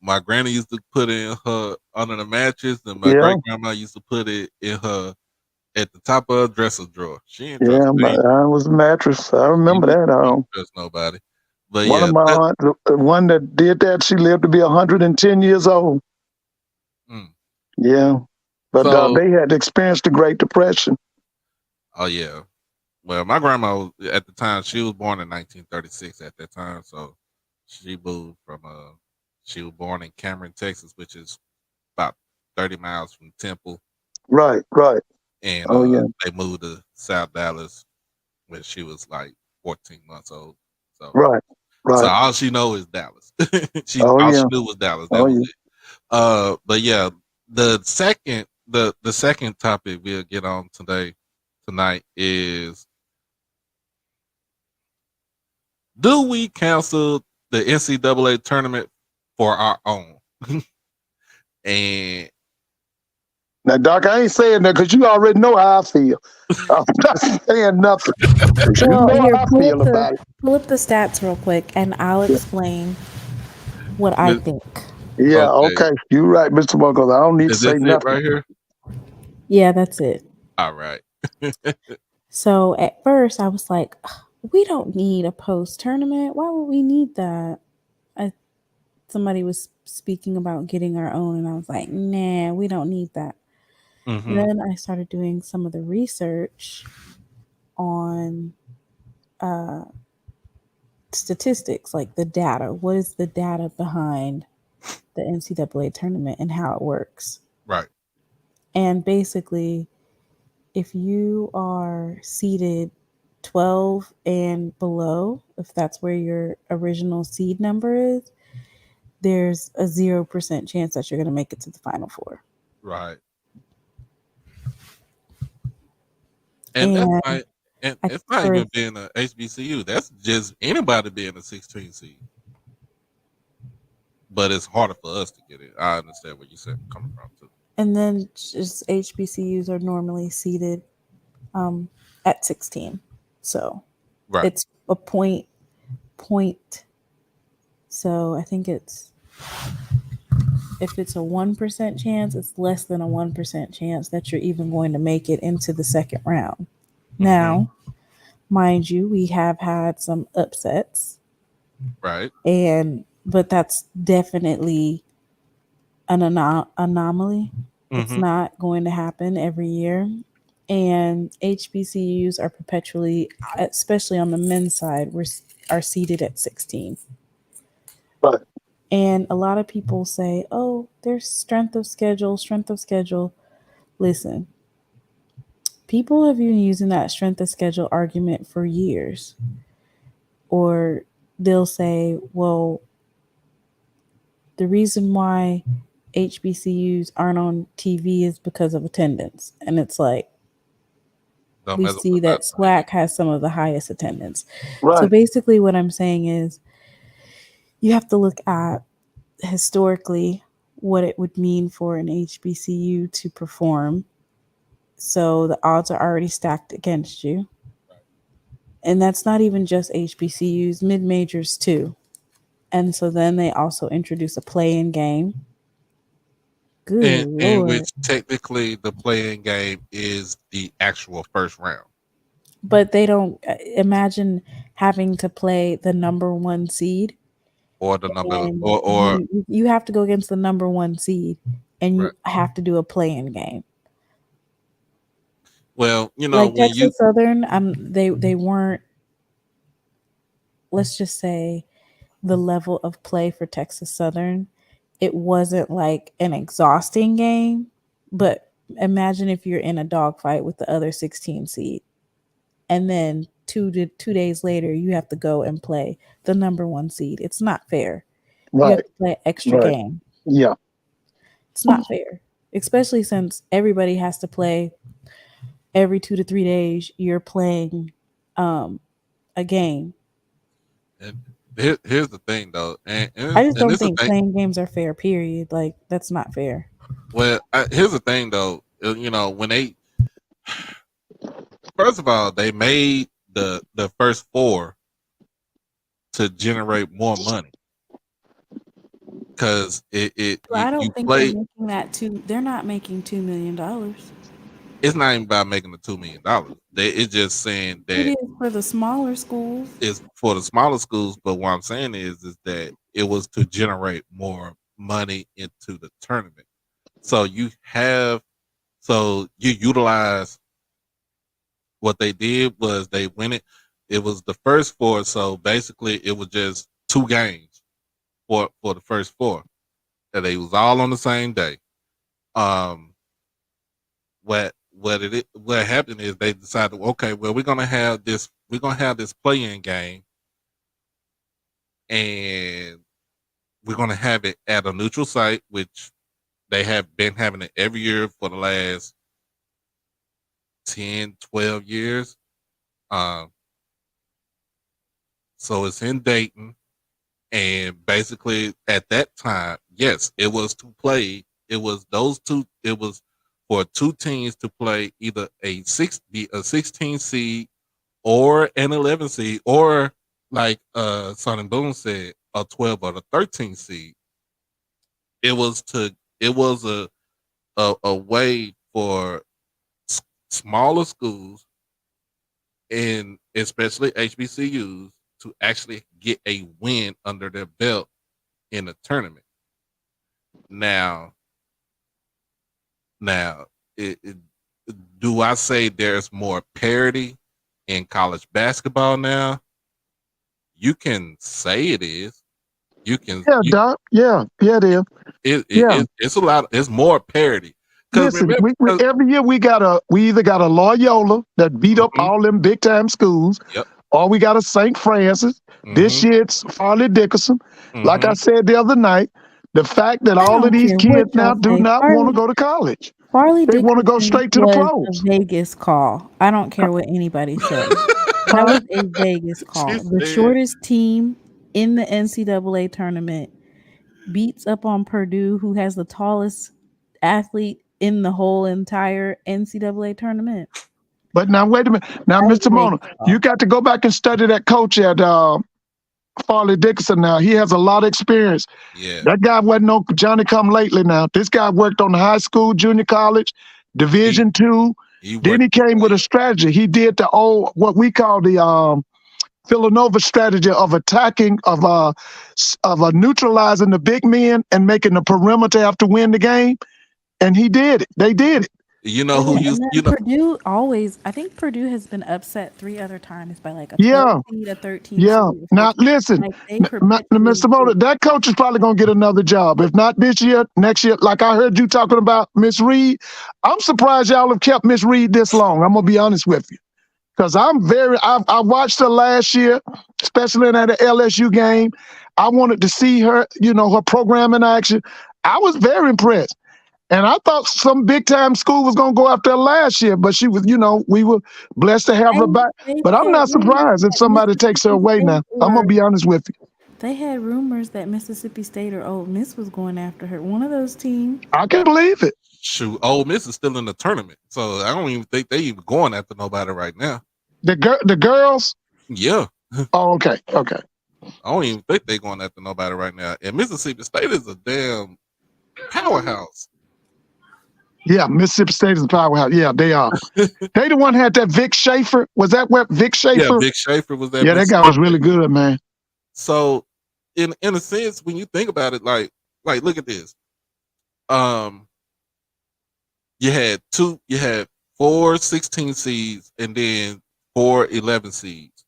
My granny used to put it in her under the mattress, and my great grandma used to put it in her at the top of her dresser drawer. She didn't trust me. I was a mattress. I remember that. She didn't trust nobody. But one of my aunts, the one that did that, she lived to be 110 years old. Yeah, but they had experienced the Great Depression. Oh yeah. Well, my grandma at the time, she was born in 1936 at that time, so she moved from she was born in Cameron, Texas, which is about 30 miles from Temple. Right. And they moved to South Dallas when she was like 14 months old. So right. So all she knows is Dallas. She knew was Dallas. That was it. But yeah, the second topic we'll get on tonight is, do we cancel the NCAA tournament for our own? And now, Doc, I ain't saying that because you already know how I feel. I'm not saying nothing. You know how I feel about it. Pull up the stats real quick, and I'll explain what I think. Yeah, okay. You're right, Mr. Buckles. I don't need to say nothing. Right here? Yeah, that's it. All right. So at first, I was like, we don't need a post tournament. Why would we need that? Somebody was speaking about getting our own, and I was like, nah, we don't need that. And then I started doing some of the research on statistics, like the data. What is the data behind the NCAA tournament and how it works? Right. And basically, if you are seeded 12 and below, if that's where your original seed number is, there's a 0% chance that you're going to make it to the Final Four. Right. And that's And like, and I it's not for even being a HBCU. That's just anybody being a 16 seed. But it's harder for us to get it. I understand where you said coming from too. and then just HBCUs are normally seeded at 16, so Right. it's a point. So I think it's, if it's a 1% chance, it's less than a 1% chance that you're even going to make it into the second round. Now, mind you, we have had some upsets, Right. but that's definitely an anomaly. It's Mm-hmm. not going to happen every year. And HBCUs are perpetually, especially on the men's side, are seated at 16. Right. And a lot of people say, oh, there's strength of schedule, strength of schedule. Listen, people have been using that strength of schedule argument for years. Or they'll say, well, the reason why HBCUs aren't on TV is because of attendance. And it's like, Don't we mess see with that that. SWAC has some of the highest attendance. So Right. basically, what I'm saying is you have to look at historically what it would mean for an HBCU to perform. So the odds are already stacked against you. And that's not even just HBCUs, mid majors too. And so then they also introduce a play-in game. Good And Lord. which technically the playing game is the actual first round. But they don't imagine having to play the number one seed. Or the number And or you have to go against the number one seed, and you right. have to do a play-in game. Well, you know, Like when you Texas Southern, they weren't. Let's just say the level of play for Texas Southern, it wasn't like an exhausting game. But imagine if you're in a dogfight with the other 16 seed, and then 2 days later you have to go and play the number one seed. It's not fair. You have Right. to play an extra Right. game. Yeah. It's not fair, especially since everybody has to play every 2 to 3 days. You're playing a game. and here's the thing though, I just and don't this is the think thing. playing games are fair. Period. Like that's not fair. Well, here's the thing though. You know, when they first of all they made the first four to generate more money because But I you don't think they're play. making that too. They're not making $2 million. It's not even about making the $2 million. It's just saying It that is for the smaller schools. it's for the smaller schools. But what I'm saying is that it was to generate more money into the tournament. So you utilize what they did was they win it. It was the first four. So basically it was just 2 games for the first four. And they was all on the same day. What happened is they decided, okay, well we're gonna have this play-in game, and we're gonna have it at a neutral site, which they have been having it every year for the last 10, 12 years. So it's in Dayton, and basically at that time, yes, it was to play. It was those two. It was for 2 teams to play either a 16 seed or an 11 seed, or like Son and Boone said, a 12 or a 13 seed. It was a way for smaller schools and especially HBCUs to actually get a win under their belt in the tournament. Now, now, do I say there's more parity in college basketball now? you can say it is. You can. Yeah, Doc. Yeah, it is. Yeah. It's a lot. It's more parity. Because Listen, remember, we every year we either got a Loyola that beat up all them big time schools, Yep. or we got a St. Francis. This year it's Farley Dickinson. Like I said the other night, the fact that I all of don't these care kids what now y'all do say. not want to go to college. Farley They want to go Dickinson straight to the was pros. a Vegas call. I don't care what anybody says. That Huh? was a Vegas call. She The said- shortest team in the NCAA tournament beats up on Purdue, who has the tallest athlete in the whole entire NCAA tournament. But now wait a minute. Now, That was Mr. a Mona, Vegas call. you got to go back and study that coach at Farley Dickinson. Now he has a lot of experience. Yeah. That guy wasn't no Johnny come lately. Now this guy worked on the high school, junior college, Division II. Then he came with a strategy. He did the old what we call the Villanova strategy of attacking of neutralizing the big men and making the perimeter have to win the game. And he did it. They did it. You know who used. You know. Purdue always. I think Purdue has been upset 3 other times by like a 12 Yeah. seed, a 13 Yeah. seed. Now listen, Like they Mr. Mona, that coach is probably gonna get another job. If not this year, next year. Like I heard you talking about Miss Reed. I'm surprised y'all have kept Miss Reed this long. I'm gonna be honest with you. Because I watched her last year, especially in that LSU game. I wanted to see her, her program in action. I was very impressed. And I thought some big time school was going to go after her last year, but she was, we were blessed to have her back. But I'm not surprised if somebody takes her away now. I'm going to be honest with you. They had rumors that Mississippi State or Ole Miss was going after her. One of those teams. I can believe it. Shoot, Ole Miss is still in the tournament, so I don't even think they even going after nobody right now. The girls? Yeah. Oh, okay. Okay. I don't even think they're going after nobody right now. And Mississippi State is a damn powerhouse. Yeah, Mississippi State is a powerhouse. Yeah, they are. They the one had that Vic Schaefer. Was that where Vic Schaefer? Yeah, Vic Schaefer was that. Yeah, that guy was really good, man. So, in a sense, when you think about it, like look at this. You had 4 16 seeds and then 4 11 seeds.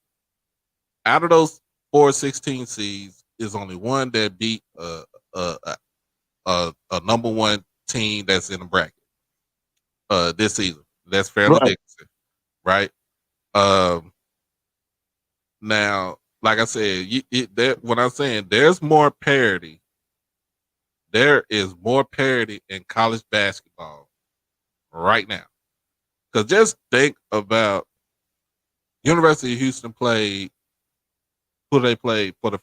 Out of those 4 16 seeds, is only one that beat a number 1 team that's in the bracket this season. That's Fairleigh Dickinson, right? Now, like I said, when I'm saying there's more parity, there is more parity in college basketball right now. Because just think about University of Houston played. Who they played for their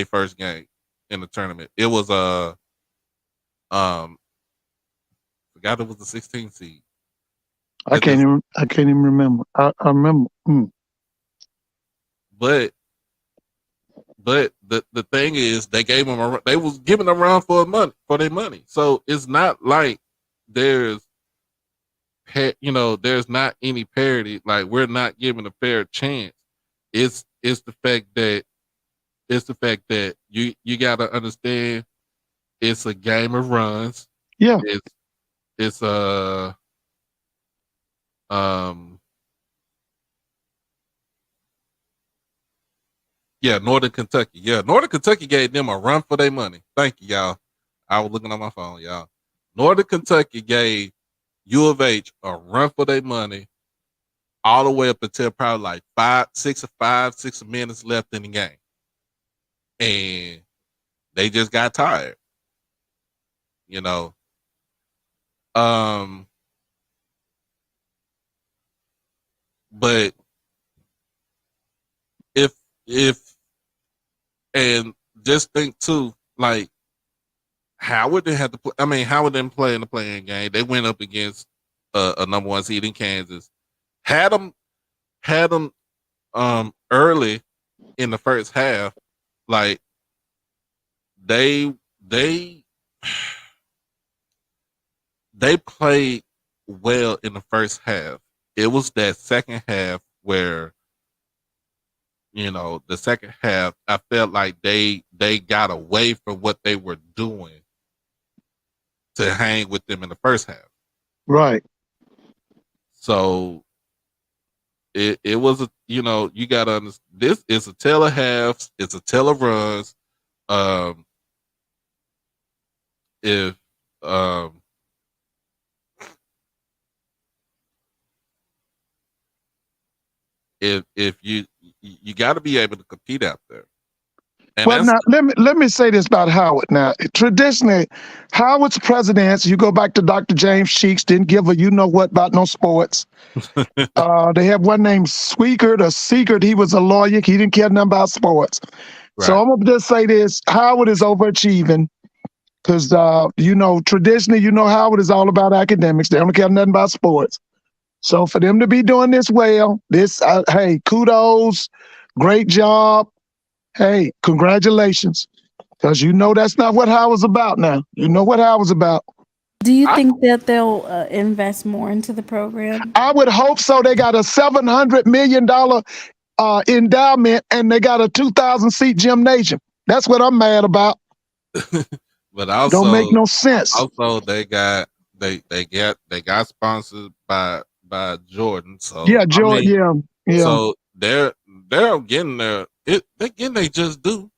first game in the tournament? It was forgot it was the 16 seed. I can't even remember. I remember. But the thing is, they gave them they was giving them a run for their money. So it's not like there's not any parity. Like we're not given a fair chance. It's the fact that you got to understand it's a game of runs. Yeah. It's Northern Kentucky. Yeah, Northern Kentucky gave them a run for their money. Thank you, y'all. I was looking on my phone, y'all. Northern Kentucky gave U of H a run for their money all the way up until probably like 6 minutes left in the game. And they just got tired. But if and just think too, like Howard didn't have to play. I mean, Howard didn't play in the playing game. They went up against a number 1 seed in Kansas. Had them early in the first half. Like they played well in the first half. It was that second half where, the second half, I felt like they got away from what they were doing to hang with them in the first half. Right. So it was a, you know, you gotta understand, this is a tale of halves, it's a tale of runs. If if you got to be able to compete out there, and Well, now let me say this about Howard. Now, traditionally, Howard's presidents, you go back to Dr. James Cheeks, didn't give a you know what about no sports. They have one named Sweekert or Seekert. He was a lawyer. He didn't care nothing about sports. Right. So I'm gonna just say this: Howard is overachieving because you know traditionally, you know Howard is all about academics. They don't care nothing about sports. So for them to be doing this well, this hey, kudos, great job. Hey, congratulations. Because you know that's not what Howard's about now. You know what Howard's about. Do you think that they'll invest more into the program? I would hope so. They got a $700 million endowment and they got a 2,000 seat gymnasium. That's what I'm mad about. But also don't make no sense. Also, they got sponsored by Jordan. So yeah, Jordan. Yeah. So they're getting they're getting they just do.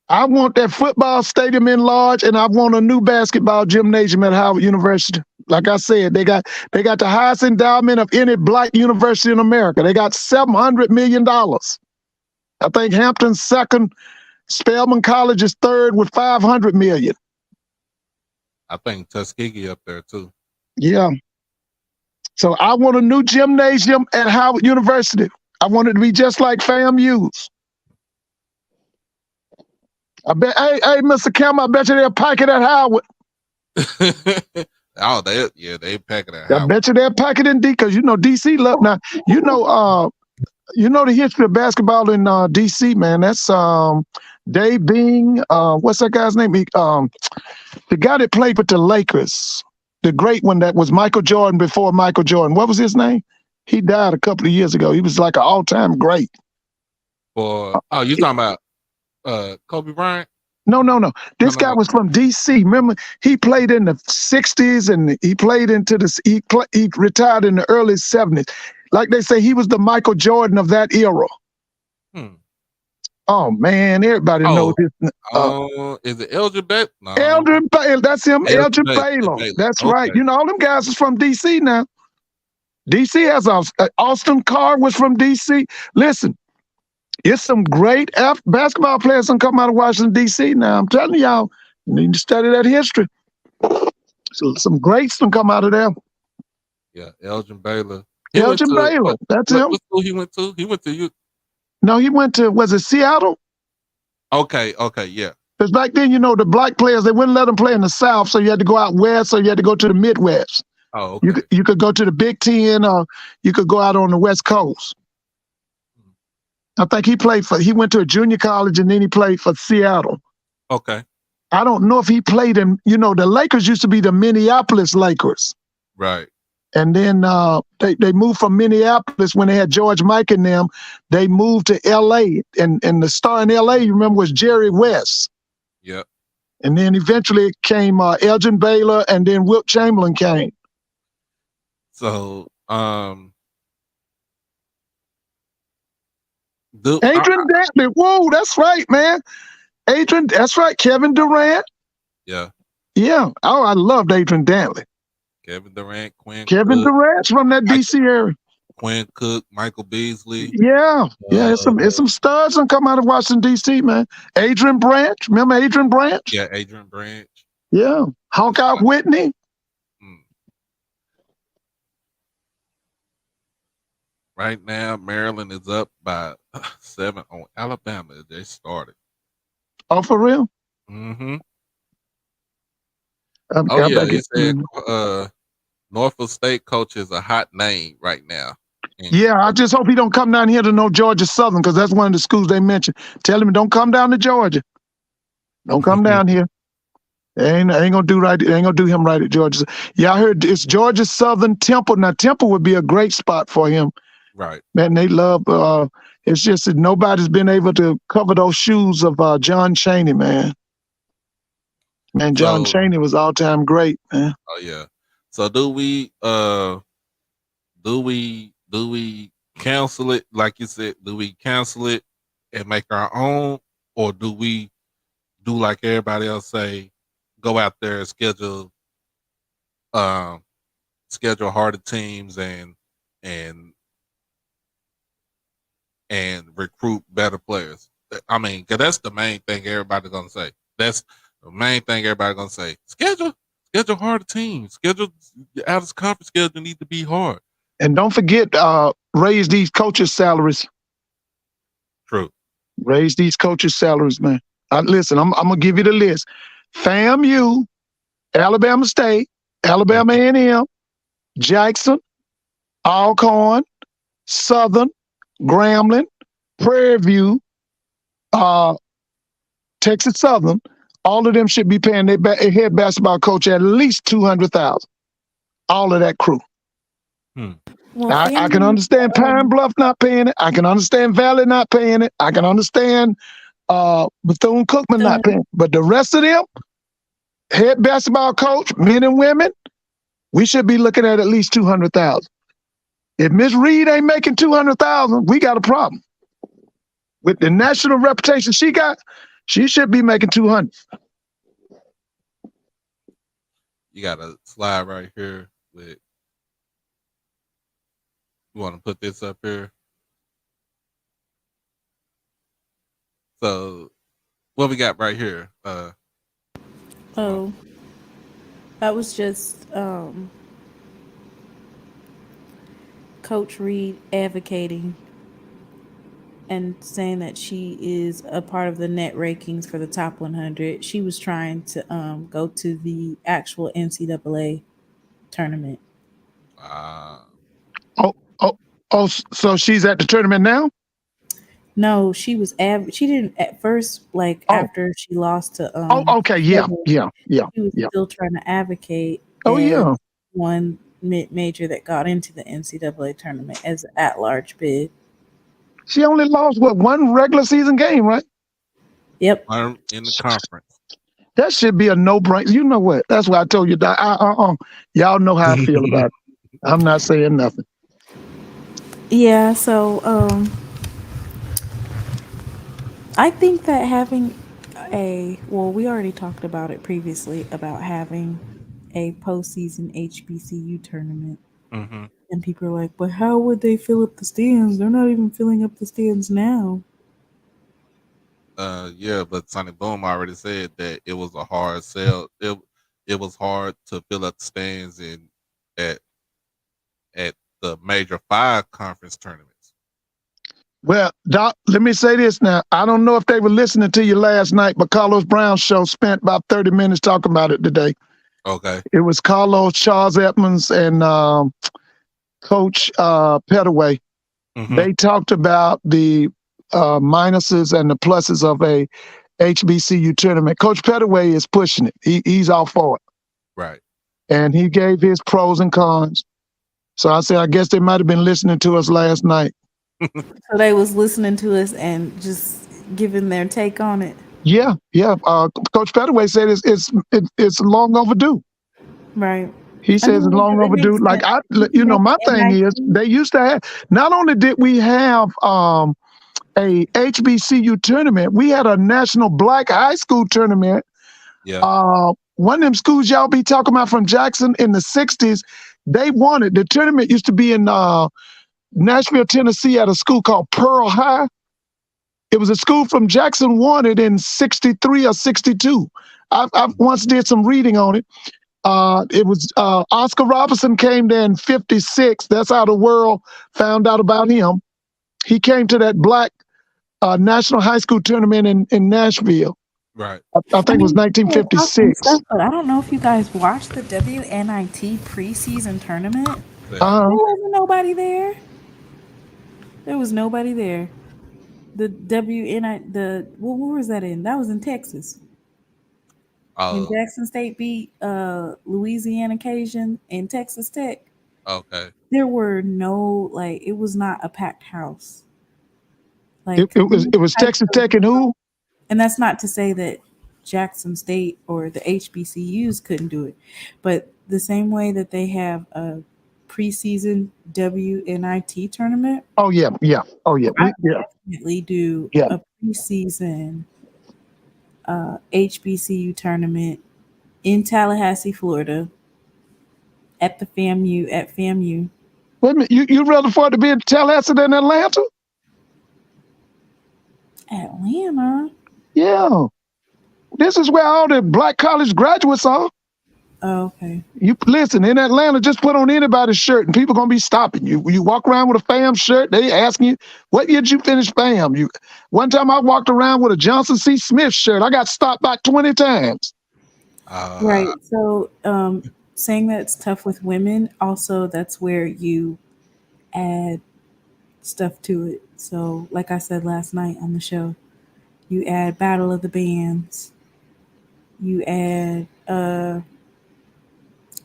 I want that football stadium enlarged, and I want a new basketball gymnasium at Howard University. Like I said, they got the highest endowment of any black university in America. They got $700 million. I think Hampton's second, Spelman College is third with $500 million. I think Tuskegee up there too. Yeah. So I want a new gymnasium at Howard University. I want it to be just like FAMU's. I bet, hey, Mr. Campbell, I bet you they'll pack it at Howard. Oh, they pack it at Howard. I bet you they'll pack it in D, because you know DC love now. You know the history of basketball in DC, man. That's Dave Bing. What's that guy's name? The guy that played with the Lakers, the great one that was Michael Jordan before Michael Jordan. What was his name? He died a couple of years ago. He was like an all-time great. You talking about Kobe Bryant? No. This guy was from DC. Remember, he played in the 60s and he played into he retired in the early 70s. Like they say, he was the Michael Jordan of that era. Oh man, everybody knows this. Is it Elgin Baylor? No. Elgin Baylor, that's him. Elgin Baylor. That's right. You know, all them guys is from DC now. DC has Austin Carr was from DC. Listen, it's some great basketball players that come out of Washington, D.C. now. I'm telling y'all, you need to study that history. So some greats can come out of there. Yeah, Elgin Baylor. Elgin Baylor, that's him. What school he went to? He went to you. No, he went to, was it Seattle? Okay, yeah. Because back then, you know, the black players, they wouldn't let them play in the South, so you had to go out west, so you had to go to the Midwest. Oh, okay. You could go to the Big Ten, or you could go out on the West Coast. I think he went to a junior college and then he played for Seattle. Okay. I don't know if he played in, you know, the Lakers used to be the Minneapolis Lakers. Right. And then they moved from Minneapolis when they had George Mike and them. They moved to L.A. And the star in L.A., you remember, was Jerry West. Yep. And then eventually it came Elgin Baylor, and then Wilt Chamberlain came. So, Adrian Dantley. Whoa, that's right, man. Adrian, that's right. Kevin Durant. Yeah. Yeah. Oh, I loved Adrian Dantley. Kevin Durant, Kevin Durant's from that DC area. Quinn Cook, Michael Beasley. Yeah. It's some studs that come out of Washington, DC, man. Adrian Branch. Remember Adrian Branch? Yeah, Adrian Branch. Yeah. Hawkeye Whitney. Right now, Maryland is up by 7 on Alabama. They started. Oh, for real? Mm-hmm. He said Norfolk State coach is a hot name right now. Yeah, I just hope he don't come down here to no Georgia Southern, because that's one of the schools they mentioned. Tell him don't come down to Georgia. Don't come down here. They ain't gonna do right. They ain't gonna do him right at Georgia. Yeah, I heard it's Georgia Southern, Temple. Now Temple would be a great spot for him. Right. Man, they love. It's just that nobody's been able to cover those shoes of John Chaney, man. Man, John Chaney was all time great, man. Oh yeah. So do we cancel it? Like you said, do we cancel it and make our own, or do we do like everybody else say, go out there and schedule harder teams and recruit better players? I mean, 'cause that's the main thing everybody's gonna say. That's the main thing everybody's gonna say. Schedule harder teams. Schedule out of conference schedule need to be hard. And don't forget, raise these coaches' salaries. True. Raise these coaches' salaries, man. Listen, I'm gonna give you the list: FAMU, Alabama State, Alabama A&M, Jackson, Alcorn, Southern, Grambling, Prairie View, Texas Southern. All of them should be paying their head basketball coach at least $200,000. All of that crew. Well, I can understand Pine Bluff not paying it. I can understand Valley not paying it. I can understand Bethune-Cookman not paying it. But the rest of them, head basketball coach, men and women, we should be looking at least $200,000. If Miss Reed ain't making $200,000, we got a problem. With the national reputation she got, she should be making $200,000. You got a slide right here with. You want to put this up here? So, what we got right here? Oh, that was just Coach Reed advocating and saying that she is a part of the net rankings for the top 100. She was trying to go to the actual NCAA tournament. So she's at the tournament now? No, she was she didn't at first, like after she lost to okay, yeah. She was still trying to advocate. One mid-major that got into the NCAA tournament as an at-large bid. She only lost one regular season game, right? Yep. In the conference. That should be a no-brainer. You know what? That's why I told you that. Y'all know how I feel about it. I'm not saying nothing. Yeah, so I think that having we already talked about it previously about having a postseason HBCU tournament. Mm-hmm. And people are like, but how would they fill up the stands? They're not even filling up the stands now. Yeah, but Sonny Boom already said that it was a hard sell. It was hard to fill up the stands at the major 5 conference tournaments. Well, Doc, let me say this now. I don't know if they were listening to you last night, but Carlos Brown's show spent about 30 minutes talking about it today. Okay. It was Carlos, Charles Edmonds, and Coach Pettaway. Mm-hmm. They talked about the minuses and the pluses of a HBCU tournament. Coach Pettaway is pushing it. He's all for it. Right. And he gave his pros and cons. So I said, I guess they might have been listening to us last night. So they was listening to us and just giving their take on it. Yeah. Coach Pettaway said it's long overdue. Right. He says it's long overdue. Like my thing is they used to have. Not only did we have a HBCU tournament, we had a national black high school tournament. Yeah. One of them schools y'all be talking about from Jackson in the 60s, they won it. The tournament used to be in Nashville, Tennessee, at a school called Pearl High. It was a school from Jackson, won it in 63 or 62. I once did some reading on it. It was Oscar Robertson came there in 56. That's how the world found out about him. He came to that black national high school tournament in Nashville. Right. I think it was 1956. But I don't know if you guys watched the WNIT preseason tournament. There wasn't nobody there. There was nobody there. The WNIT, where was that in? That was in Texas. When Jackson State beat Louisiana Cajun and Texas Tech. Okay. There were it was not a packed house. Like it was Texas Tech and who? And that's not to say that Jackson State or the HBCUs couldn't do it, but the same way that they have a preseason WNIT tournament. Oh yeah. Oh yeah. I Yeah. definitely do Yeah. a preseason HBCU tournament in Tallahassee, Florida, at FAMU. Wait a minute. You rather for it to be in Tallahassee than Atlanta? Atlanta. Yeah. This is where all the black college graduates are. Oh, okay. You listen, in Atlanta, just put on anybody's shirt and people gonna be stopping you. You walk around with a FAM shirt, they asking you, what year did you finish FAM? One time I walked around with a Johnson C. Smith shirt. I got stopped by 20 times. Right. So saying that it's tough with women, also that's where you add stuff to it. So like I said last night on the show, you add Battle of the Bands, you add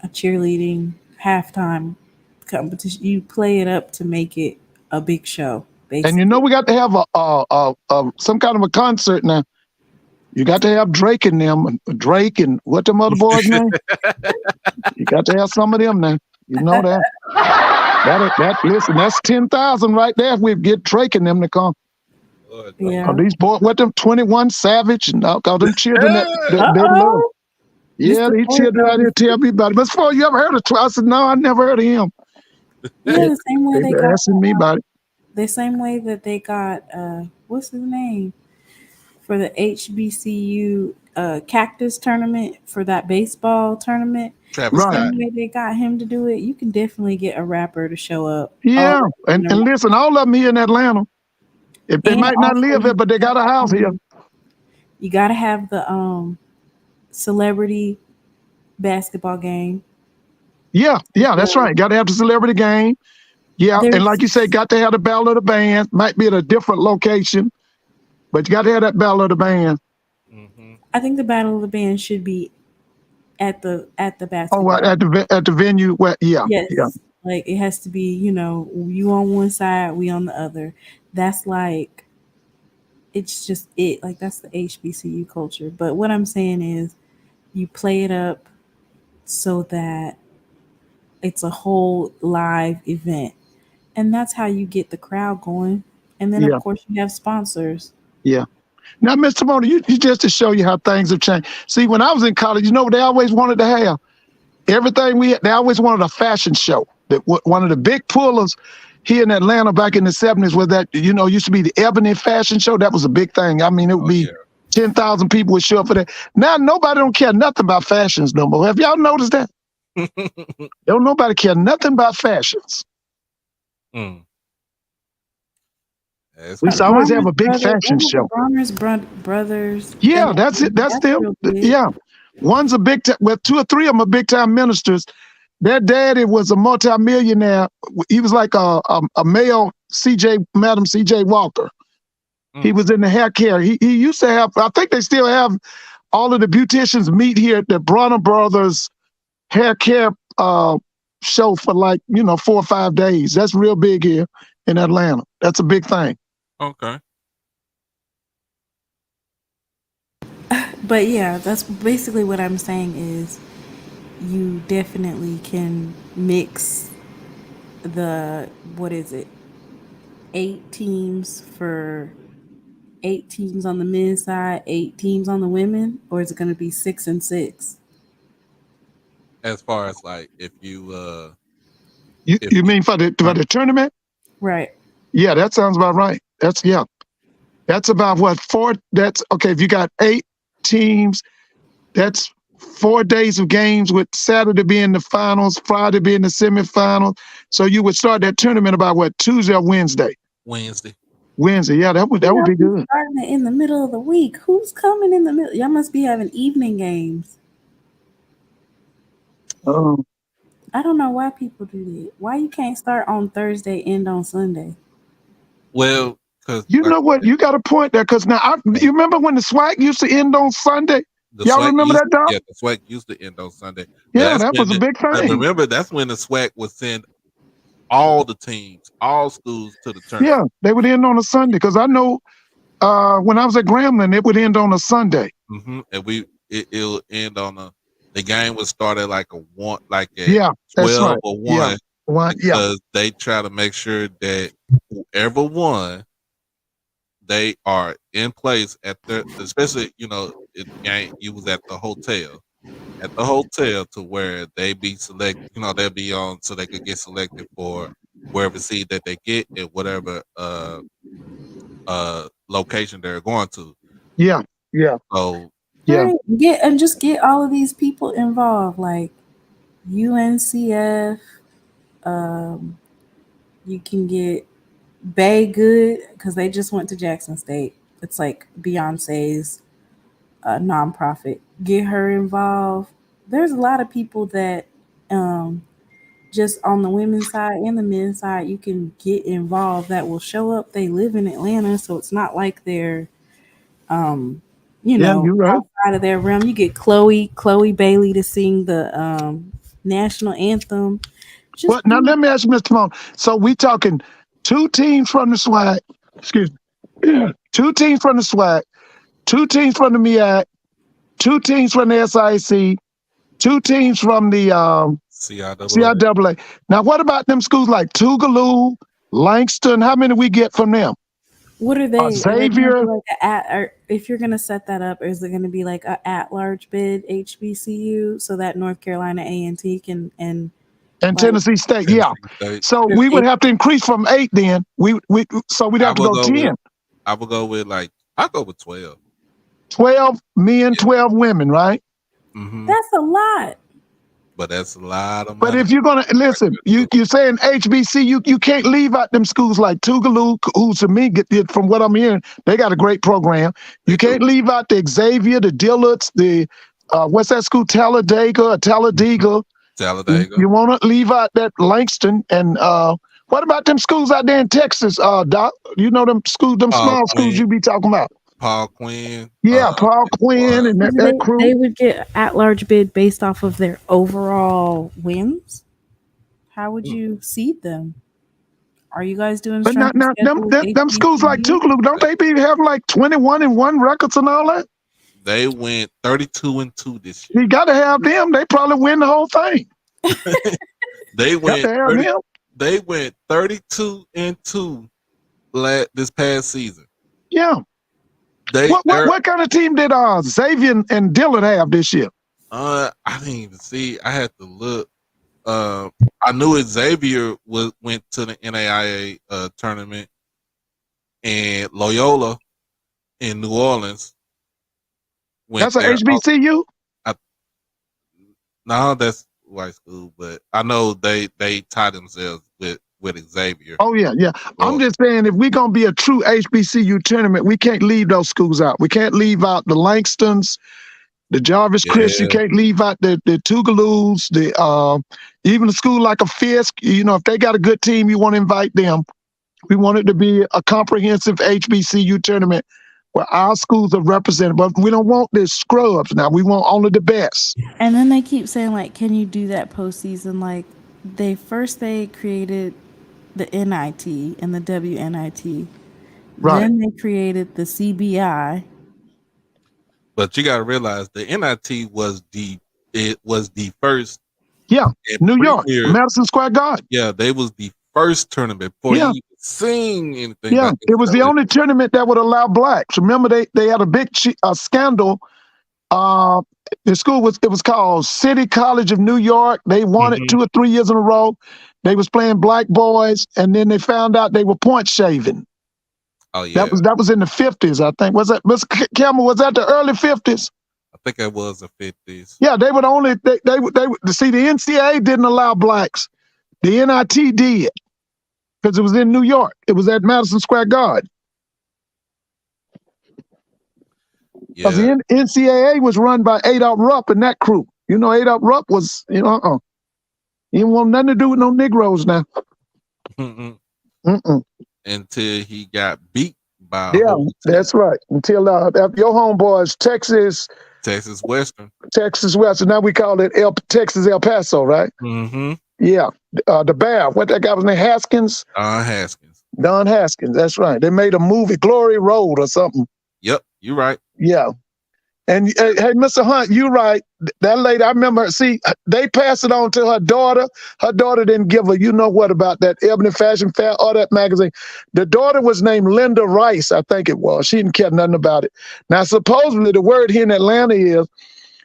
a cheerleading halftime competition. You play it up to make it a big show, basically. And you know we got to have some kind of a concert now. You got to have Drake and them, Drake and what them other boys' name? You got to have some of them now. You know that. Listen, that's 10,000 right there if we get Drake and them to come. Yeah. These boys, what them 21 Savage and all them children that big love. Yeah, these children out here tell me about it. But before you ever heard of Twice? I said, no, I never heard of him. Yeah, the same way They they been got asking me about it. the same way that they got what's his name for the HBCU cactus tournament for that baseball tournament. Travis Right. Scott. The same way they got him to do it, you can definitely get a rapper to show up. Yeah, Oh, and listen, all of them here in Atlanta. If they And might not also live here, but they got a house here. You gotta have the celebrity basketball game. Yeah, that's right. Got to have the celebrity game. Yeah, and like you say, got to have the Battle of the Bands. Might be at a different location, but you got to have that Battle of the Band. Mm-hmm. I think the Battle of the Band should be at the basketball. Oh, at the venue. Well, yeah. Like it has to be. You on one side, we on the other. That's like, it's just it. Like that's the HBCU culture. But what I'm saying is, you play it up so that it's a whole live event, and that's how you get the crowd going. And then of course you have sponsors. Yeah. Now, Mr. Mona, you just to show you how things have changed. See, when I was in college, you know what they always wanted to have? Everything they always wanted a fashion show. One of the big pullers here in Atlanta back in the 70s was that, used to be the Ebony Fashion Show. That was a big thing. I mean, it would be 10,000 people would show up for that. Now, nobody don't care nothing about fashions no more. Have y'all noticed that? Don't nobody care nothing about fashions. Mm. We used to always have a big fashion show. Bronner's brothers. Yeah, that's it. That's them. Yeah. One's a big time, well, 2 or 3 of them are big time ministers. Their daddy was a multimillionaire. He was like a male Madam CJ Walker. He was in the hair care. He used to have, I think they still have all of the beauticians meet here at the Bronner Brothers hair care show for 4 or 5 days. That's real big here in Atlanta. That's a big thing. Okay. But yeah, that's basically what I'm saying is you definitely can mix the, 8 teams on the men's side, 8 teams on the women, or is it going to be 6 and 6? As far as like if you you mean for the tournament? Right. Yeah, that sounds about right. That's about what 4. That's okay. If you got 8 teams, that's 4 days of games with Saturday being the finals, Friday being the semifinals. So you would start that tournament about what, Tuesday or Wednesday? Wednesday. Yeah, that would be good. Starting it in the middle of the week. Who's coming in the middle? Y'all must be having evening games. I don't know why people do that. Why you can't start on Thursday, end on Sunday? Well, because you know what, you got a point there. Because now, you remember when the SWAC used to end on Sunday? Y'all remember that, Doc? Yeah, the SWAC used to end on Sunday. Yeah, that was a big thing. Remember, that's when the SWAC would send all the teams, all schools to the tournament. Yeah, they would end on a Sunday. Because I know when I was at Grambling, it would end on a Sunday. Mm-hmm. And it'll end on the game would start at like a 1, like a 12 right. or 1, One, yeah, because they try to make sure that whoever won, they are in place at the, especially it game you was at the hotel. At the hotel to where they be select, they'll be on so they could get selected for wherever seed that they get at whatever location they're going to. yeah, yeah, So yeah. Right. Just get all of these people involved, like UNCF. Um, you can get Bay Good because they just went to Jackson State. It's like Beyonce's nonprofit. Get her involved. There's a lot of people that um, just on the women's side and the men's side you can get involved that will show up. They live in Atlanta, so it's not like they're um, Yeah, you're right. outside of their realm. You get Chloe Bailey to sing the national anthem. Well, Just now do let me ask you, Mr. Moon. So we talking 2 teams from the SWAC, excuse me, 2 teams from the SWAC, 2 teams from the MEAC, 2 teams from the SIC, 2 teams from the CIAA. CIAA. Now, what about them schools like Tougaloo, Langston? How many we get from them? What are they? Are they gonna be Xavier, like or if you're gonna set that up, is it gonna be like a at large bid HBCU so that North Carolina A&T can and and like Tennessee State? Yeah. State. So we would have to increase from 8 then. So we'd I have to will go go 10. with, I will go with I'll go with 12. 12 men, 12 women, right? Mm-hmm. that's a lot. But that's a lot of But money. if you're gonna listen, you're saying HBC, you can't leave out them schools like Tougaloo, who's to me from what I'm hearing, they got a great program. You can't leave out the Xavier, the Dillards, the what's that school, Talladega or Talladega. Talladega. You want to leave out that Langston and what about them schools out there in Texas, Doc? You know them schools, them Paul small schools Quinn. you be talking about. Paul Quinn. Yeah, Paul Quinn and that crew. They would get at large bid based off of their overall wins. How would you seed them? Are you guys doing But strength now of schedule with them schools like HBCU? Tougaloo, don't they be having like 21-1 records and all that? They went 32-2 this year. You got to have them. They probably win the whole thing. They Got to have them. They went 32-2 this past season. Yeah. What kind of team did Xavier and Dillard have this year? I didn't even see. I had to look. I knew Xavier went to the NAIA tournament, and Loyola in New Orleans went. That's an HBCU? No, that's white school, but I know they tie themselves with Xavier. Oh yeah. I'm just saying, if we're gonna be a true HBCU tournament, we can't leave those schools out. We can't leave out the Langstons, the Jarvis Chris. You can't leave out the Tougaloos, even a school like a Fisk. If they got a good team, you want to invite them. We want it to be a comprehensive HBCU tournament where our schools are represented. But we don't want this scrubs now. We want only the best. And then they keep saying, like, can you do that postseason? Like, they created the NIT and the WNIT. Right. Then they created the CBI. But you got to realize the NIT was the first. Yeah, New York, premier, Madison Square Garden. Yeah, they was the first tournament before you even seen anything. Yeah, it was the only tournament that would allow blacks. Remember, they had a big scandal. The school was called City College of New York. They won it 2 or 3 years in a row. They was playing black boys, and then they found out they were point shaving. Oh yeah, that was in the 50s, I think. Was that Mr. Campbell? Was that the early 50s? I think it was the 50s. Yeah, they would only they see, the NCAA didn't allow blacks. The NIT did, because it was in New York. It was at Madison Square Garden. Because the NCAA was run by Adolph Rupp and that crew. Adolph Rupp was, he didn't want nothing to do with no Negroes now. Until he got beat by that's right. Until your homeboys, Texas Western. Now we call it Texas El Paso, right? Mm-hmm. Yeah. The Bear, what that guy was named, Haskins? Don Haskins, that's right. They made a movie, Glory Road or something. Yep, you're right. Yeah. And hey, Mr. Hunt, you right. That lady, I remember. See, they passed it on to her daughter. Her daughter didn't give a you know what about that Ebony Fashion Fair or that magazine. The daughter was named Linda Rice, I think it was. She didn't care nothing about it. Now, supposedly, the word here in Atlanta is,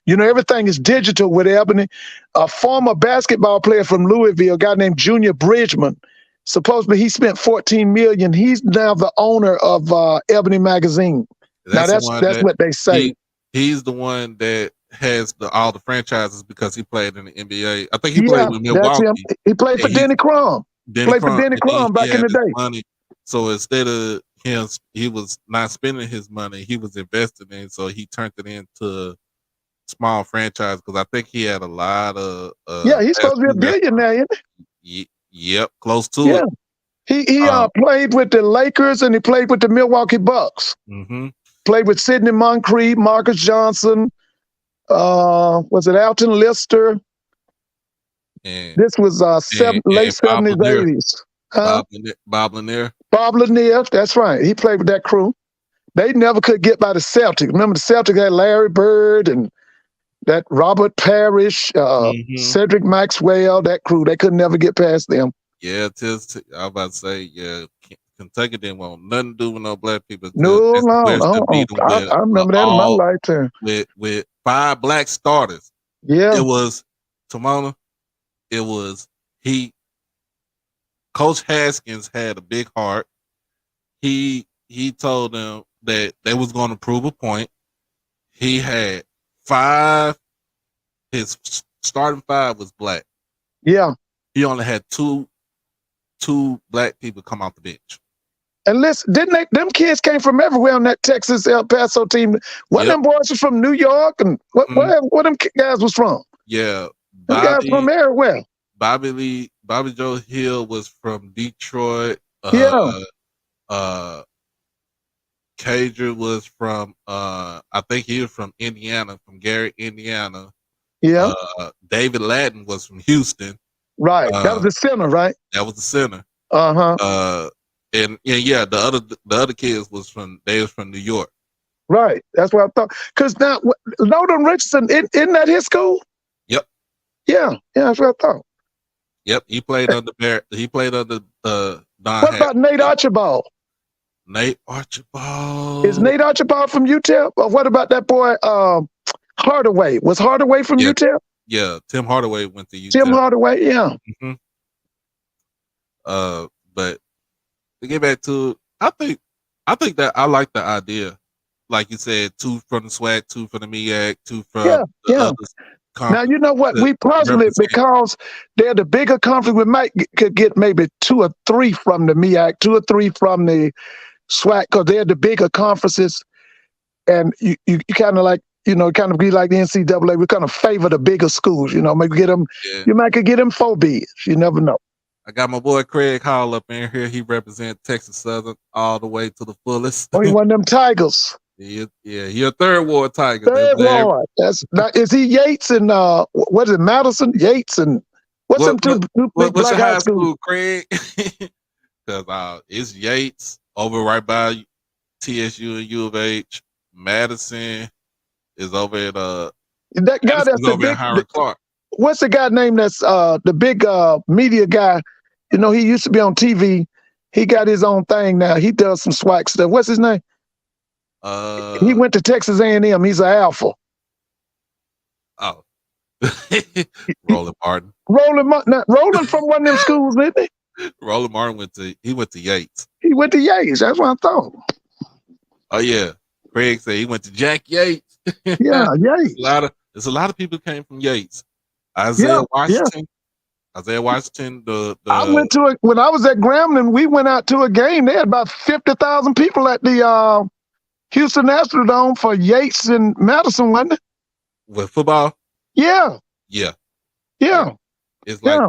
everything is digital with Ebony. A former basketball player from Louisville, a guy named Junior Bridgman, supposedly he spent $14 million. He's now the owner of Ebony magazine. Now that's what they say. He's the one that has all the franchises because he played in the NBA. I think he played with Milwaukee. That's him. He played for Denny Crum. Played for Denny Crum back in the day. Money. So instead of him, he was not spending his money. He was investing in. So he turned it into small franchise because I think he had a lot of. He's supposed to be a billionaire, isn't he? Yep, close to it. He played with the Lakers and he played with the Milwaukee Bucks. Mm-hmm. Played with Sidney Moncrief, Marcus Johnson. Was it Alton Lister? And, this was late 70s, 80s. Bob Lanier. Bob Lanier, that's right. He played with that crew. They never could get by the Celtics. Remember, the Celtics had Larry Bird and that Robert Parrish, Cedric Maxwell, that crew. They could never get past them. Yeah, I was about to say, Kentucky didn't want nothing to do with no black people. No. I remember that in my lifetime. With 5 black starters. Yeah. It was Timona. It was Coach Haskins had a big heart. He told them that they was going to prove a point. He had 5. His starting 5 was black. Yeah. He only had two black people come off the bench. And listen, them kids came from everywhere on that Texas El Paso team. Them boys was from New York and where them guys was from? Yeah. Them guys from everywhere. Bobby Joe Hill was from Detroit. Cager was from I think he was from Indiana, from Gary, Indiana. Yeah. David Ladden was from Houston. Right. That was the center, right? That was the center. And the other kids was from New York. Right. That's what I thought. Because now Nolan Richardson, isn't that his school? Yep. Yeah, that's what I thought. Yep. He played under Barrett. He played under Don. What about Nate Archibald? Nate Archibald. Is Nate Archibald from UTEP? Or what about that boy Hardaway? Was Hardaway from UTEP? Yeah, Tim Hardaway went to UTEP. Tim Hardaway, yeah. Mm-hmm. But to get back to, I think that I like the idea. Like you said, 2 from the SWAC, 2 from the MEAC, 2 from the others. Now, you know what? We puzzle it because they're the bigger conference. We could get maybe 2 or 3 from the MEAC, 2 or 3 from the SWAC because they're the bigger conferences. And you kind of like, kind of be like the NCAA. We kind of favor the bigger schools, maybe get them. Yeah. You might could get them 4 Bs. You never know. I got my boy Craig Hall up in here. He represents Texas Southern all the way to the fullest. Oh, he one of them Tigers. He a third ward Tiger. Third ward. That's not. Is he Yates and what is it? Madison Yates and what's them two big what's black your high high school, Craig? Because it's Yates over right by TSU and U of H. Madison is over at that guy that's the big Hiram Clark. What's the guy named that's the big media guy? He used to be on TV. He got his own thing now. He does some SWAC stuff. What's his name? He went to Texas A&M. He's an alpha. Oh. Roland Martin. Roland from one of them schools, isn't he? Roland Martin went to Yates. He went to Yates. That's what I thought. Oh yeah. Craig said he went to Jack Yates. Yeah, Yates. There's a lot of people came from Yates. Isaiah Washington. I went to when I was at Grambling, we went out to a game. They had about 50,000 people at the Houston Astrodome for Yates and Madison, wasn't it? With football? Yeah. Yeah. Yeah. It's like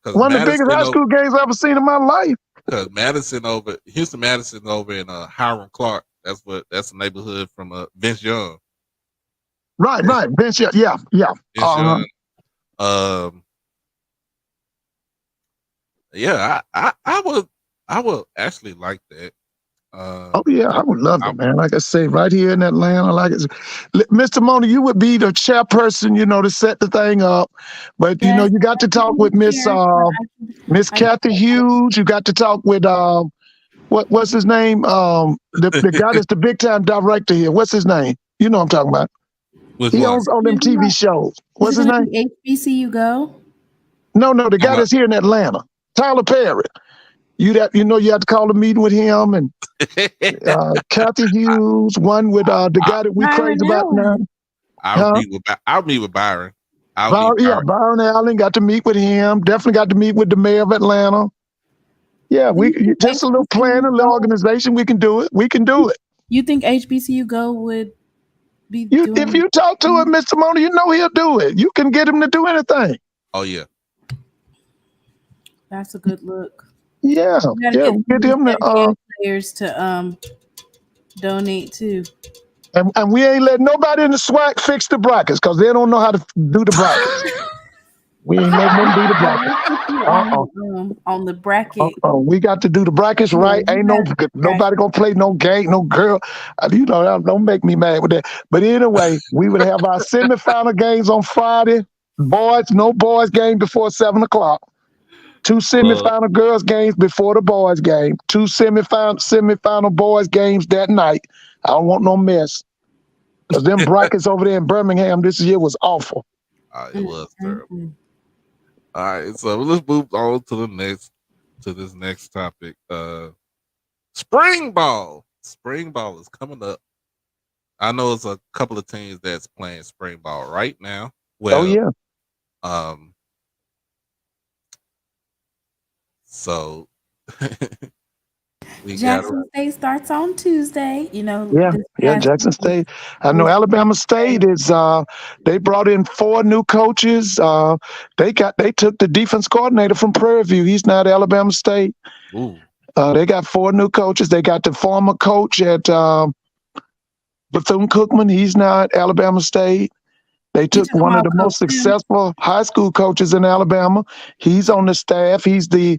that. One of the biggest high school games I've ever seen in my life. Because Houston Madison over in Hiram Clark. That's the neighborhood from Vince Young. Right. Vince Young. Yeah. Vince Young. Yeah, I would actually like that. Oh yeah, I would love I, it, man. Like I say, right here in Atlanta, Mr. Mona, you would be the chairperson, to set the thing up. But Yes, you got to I talk can with Miss share. Miss I can Kathy Hughes. You got to talk with what's his name? The guy that's the big time director here. What's his name? You know what I'm talking about. which He one? owns all them TV shows. Is What's it his going to name? be HBCU Go? No, the Talking guy that's here in Atlanta. Tyler Perry. You have to call a meeting with him and Kathy Hughes, one with the guy that we crazy Byron about now. Allen. I'll meet with Byron. I'll meet Yeah, Byron. Byron Allen, got to meet with him. Definitely got to meet with the mayor of Atlanta. Yeah, Do you think just a little plan, a HBCU little Go? organization. We can do it. We can do it. You think HBCU Go would be If doing? you talk to him, Mr. Mona, he'll do it. You can get him to do anything. Oh yeah. That's a good look. Yeah, You gotta yeah. get Get these him to dedicated players to donate too. and we ain't letting nobody in the SWAC fix the brackets because they don't know how to do the brackets. We ain't letting them do the brackets. On the bracket. We got to do the brackets right. You Ain't gotta do the nobody gonna play no game, no girl. Don't make me mad with that. But anyway, we would have our semifinal games on Friday. No boys game before 7:00. 2 semifinal girls games before the boys game. 2 semifinal boys games that night. I don't want no mess. Because them brackets over there in Birmingham this year was awful. It was terrible. All right, so let's move on to this next topic. Spring ball. Spring ball is coming up. I know it's a couple of teams that's playing spring ball right now. Well, Oh yeah. So Jackson State starts on Tuesday. Yeah, Jackson State. I know Alabama State is they brought in 4 new coaches. They took the defense coordinator from Prairie View. He's now at Alabama State. Ooh. They got 4 new coaches. They got the former coach at Bethune-Cookman. He's now at Alabama State. They took one of the most successful high school coaches in Alabama. He's on the staff. He's the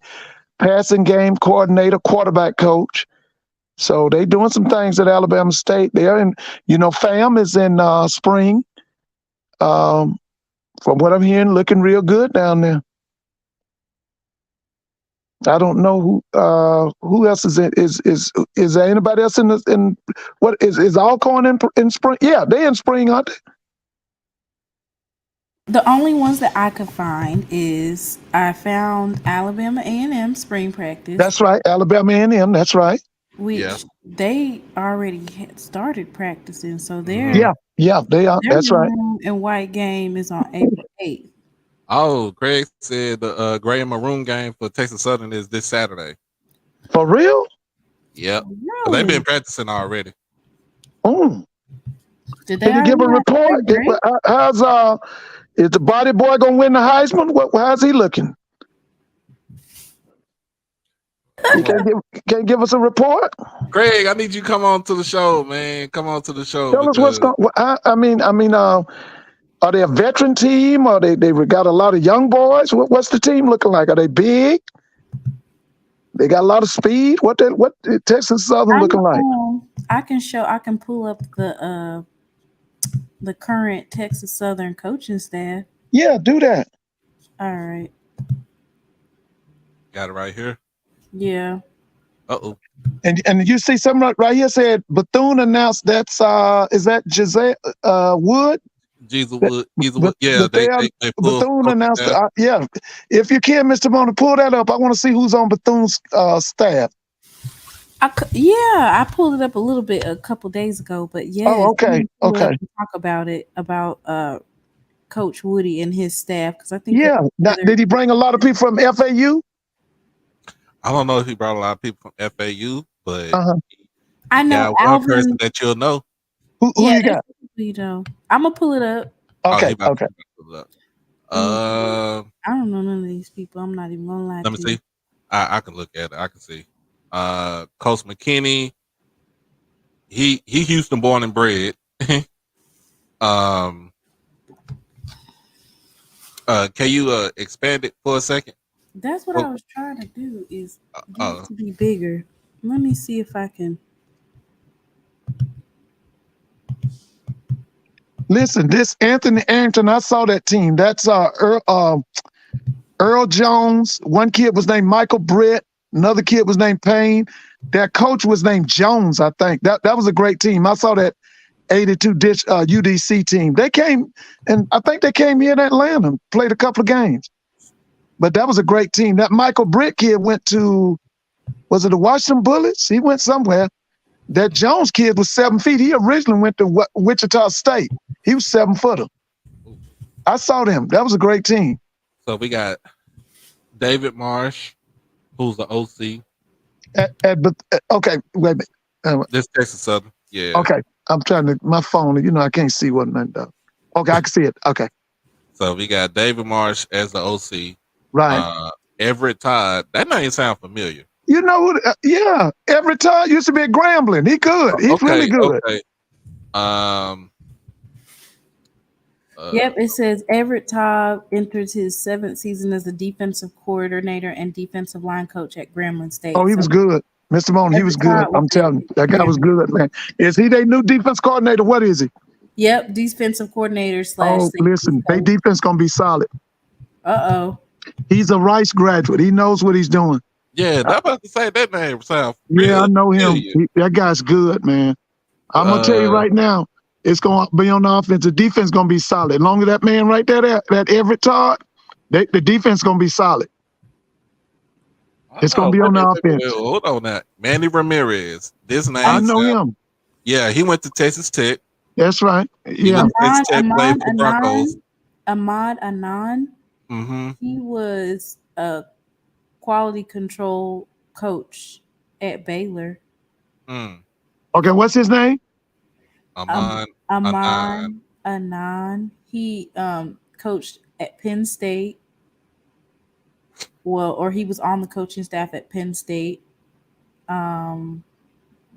passing game coordinator, quarterback coach. So they doing some things at Alabama State. They're in, FAM is in spring. From what I'm hearing, looking real good down there. I don't know who else is in. Is there anybody else in what is Alcorn in spring? Yeah, they in spring, aren't they? The only ones that I could find is I found Alabama A&M spring practice. That's right, Alabama A&M. That's right. Which they already had started practicing, so they're they are. That's right. And white game is on April 8th. Oh, Craig said the gray and maroon game for Texas Southern is this Saturday. For real? Yep. Really? They've been practicing already. Oh. Did you give a report? How's is the body boy gonna win the Heisman? How's he looking? You can't give us a report? Craig, I need you to come on to the show, man. Come on to the show. Tell us what's going on. Are they a veteran team? Or they got a lot of young boys? What's the team looking like? Are they big? They got a lot of speed? What Texas Southern looking like? I can pull up the current Texas Southern coaching staff. Yeah, do that. All right. Got it right here. Yeah. Uh-oh. And you see something right here said Bethune announced that's is that Giselle Wood? Jesus Wood. Yeah, they Bethune announced If you can, Mr. Mona, pull that up. I want to see who's on Bethune's staff. I pulled it up a couple days ago, but yeah. Oh, okay. Talk about it about Coach Woody and his staff because I think did he bring a lot of people from FAU? I don't know if he brought a lot of people from FAU, but I know one person that you'll know. Who you got? I'm gonna pull it up. Okay. I don't know none of these people. I'm not even gonna lie. Let me see. I can look at it. I can see. Coach McKinney. He Houston born and bred. Can you expand it for a second? That's what I was trying to do. Is get it to be bigger. Let me see if I can. Listen, this Anthony Arrington, I saw that team. That's Earl Jones. One kid was named Michael Britt. Another kid was named Payne. Their coach was named Jones, I think. That was a great team. I saw that 82 UDC team. They came, and I think they came here in Atlanta, played a couple of games. But that was a great team. That Michael Britt kid went to, was it the Washington Bullets? He went somewhere. That Jones kid was 7 feet. He originally went to Wichita State. He was 7-footer. I saw them. That was a great team. So we got David Marsh, who's the OC. Okay, wait a minute. This Texas Southern. Yeah. Okay, I'm trying to, my phone, I can't see what nothing does. Okay, I can see it. Okay. So we got David Marsh as the OC. Right. Everett Todd. That name sound familiar. You know what? Yeah, Everett Todd used to be at Grambling. He good. He's really good. Okay. Yep, it says Everett Todd enters his 7th season as a defensive coordinator and defensive line coach at Grambling State. Oh, he was good. Mr. Moan, he was good. I'm telling you. That guy was good, man. Is he their new defense coordinator? What is he? Yep, defensive coordinator / Oh, listen, their defense going to be solid. Uh-oh. He's a Rice graduate. He knows what he's doing. Yeah, I'm about to say that name sounds Yeah, I know him. That guy's good, man. I'm going to tell you right now, it's going to be on the offense. The defense going to be solid. As long as that man right there, that Everett Todd, the defense going to be solid. It's going to be on the offense. Hold on now. Manny Ramirez. This name. I know him. Yeah, he went to Texas Tech. That's right. Yeah. Texas Tech played for Broncos. Ahmad Anan. Mm-hmm. He was a quality control coach at Baylor. Okay, what's his name? Ahmad Anan. He coached at Penn State. Well, or he was on the coaching staff at Penn State.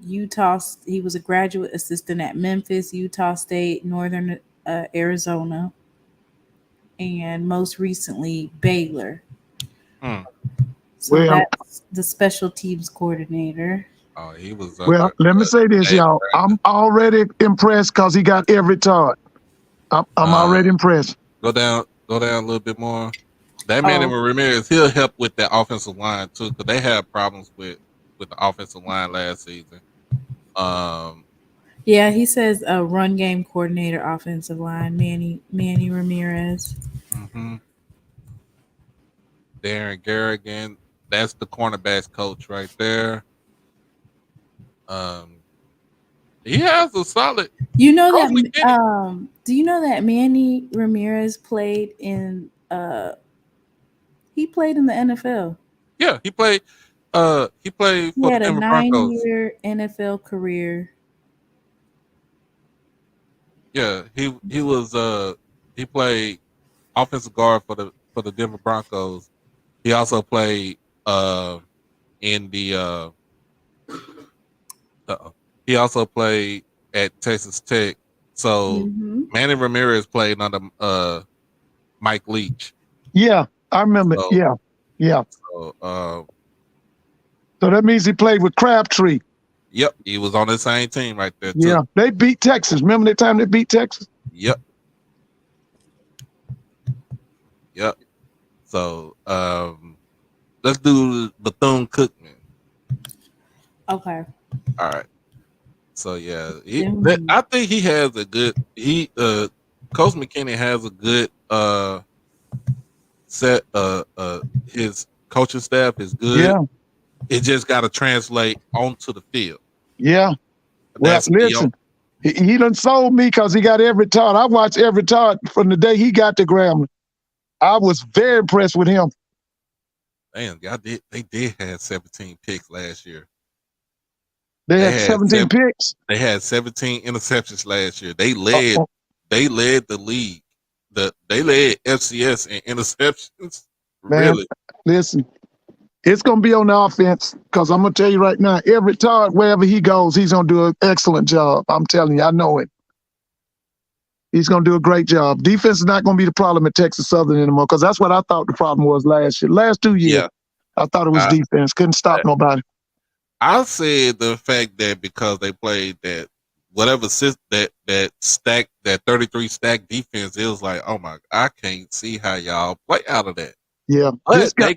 Utah. He was a graduate assistant at Memphis, Utah State, Northern Arizona, and most recently Baylor. So that's the special teams coordinator. Oh, he was. Well, let me say this, y'all. I'm already impressed because he got Everett Todd. I'm already impressed. Go down a little bit more. That man Ramirez, he'll help with that offensive line too, because they had problems with the offensive line last season. Yeah, he says a run game coordinator, offensive line, Manny Ramirez. Mm-hmm. Darren Garrigan, that's the cornerbacks coach right there. He has a solid. You know that. Do you know that Manny Ramirez played in? He played in the NFL. Yeah, he played for the Denver Broncos. He had a 9-year NFL career. Yeah, he was he played offensive guard for the Denver Broncos. He also played in the he also played at Texas Tech. So Manny Ramirez played under Mike Leach. Yeah, I remember. So, yeah. So that means he played with Crabtree. Yep, he was on the same team right there too. Yeah, they beat Texas. Remember the time they beat Texas? Yep. So let's do Bethune-Cookman. Okay. All right. So yeah, I think he has a good. Coach McKinney has a good set. His coaching staff is good. Yeah. It just got to translate onto the field. Yeah. Well, listen, he done sold me because he got Everett Todd. I watched Everett Todd from the day he got to Grambling. I was very impressed with him. Damn, they did have 17 picks last year. They had 17 picks. They had 17 interceptions last year. They led the league. They led FCS in interceptions. Man, really? Listen, it's gonna be on the offense because I'm gonna tell you right now, Everett Todd, wherever he goes, he's gonna do an excellent job. I'm telling you, I know it. He's gonna do a great job. Defense is not gonna be the problem at Texas Southern anymore because that's what I thought the problem was last year. Last 2 years, I thought it was defense. Couldn't stop nobody. I said the fact that because they played that whatever that stack, that 33 stack defense, it was like, oh my, I can't see how y'all play out of that. Yeah, this But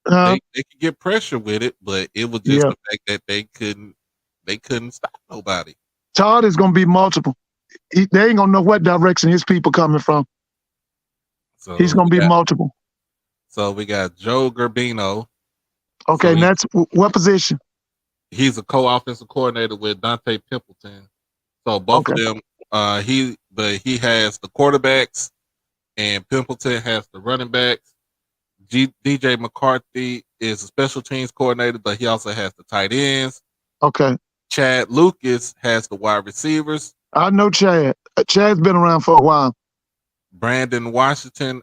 guy. they could get pressure with it, but it was just Yeah, the fact that they couldn't stop nobody. Todd is gonna be multiple. They ain't gonna know what direction his people coming from. So He's gonna be multiple. So we got Joe Gerbino. Okay, and that's what position? He's a co-offensive coordinator with Dante Pimpleton. So both of them, he has the quarterbacks, and Pimpleton has the running backs. DJ McCarthy is a special teams coordinator, but he also has the tight ends. Okay. Chad Lucas has the wide receivers. I know Chad. Chad's been around for a while. Brandon Washington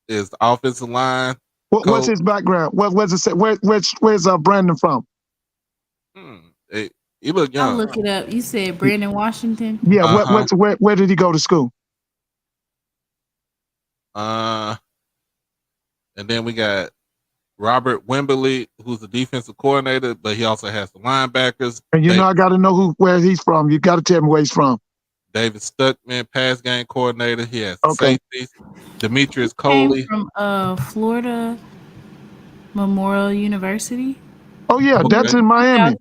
is the offensive line. What's his background? Where's Brandon from? He look young. I'll look it up. You said Brandon Washington? Yeah. Where did he go to school? And then we got Robert Wimberly, who's the defensive coordinator, but he also has the linebackers. And I got to know where he's from. You got to tell me where he's from. David Stuckman, pass game coordinator. He has the safeties. Demetrius Coley from Florida Memorial University. Oh yeah, that's in Miami.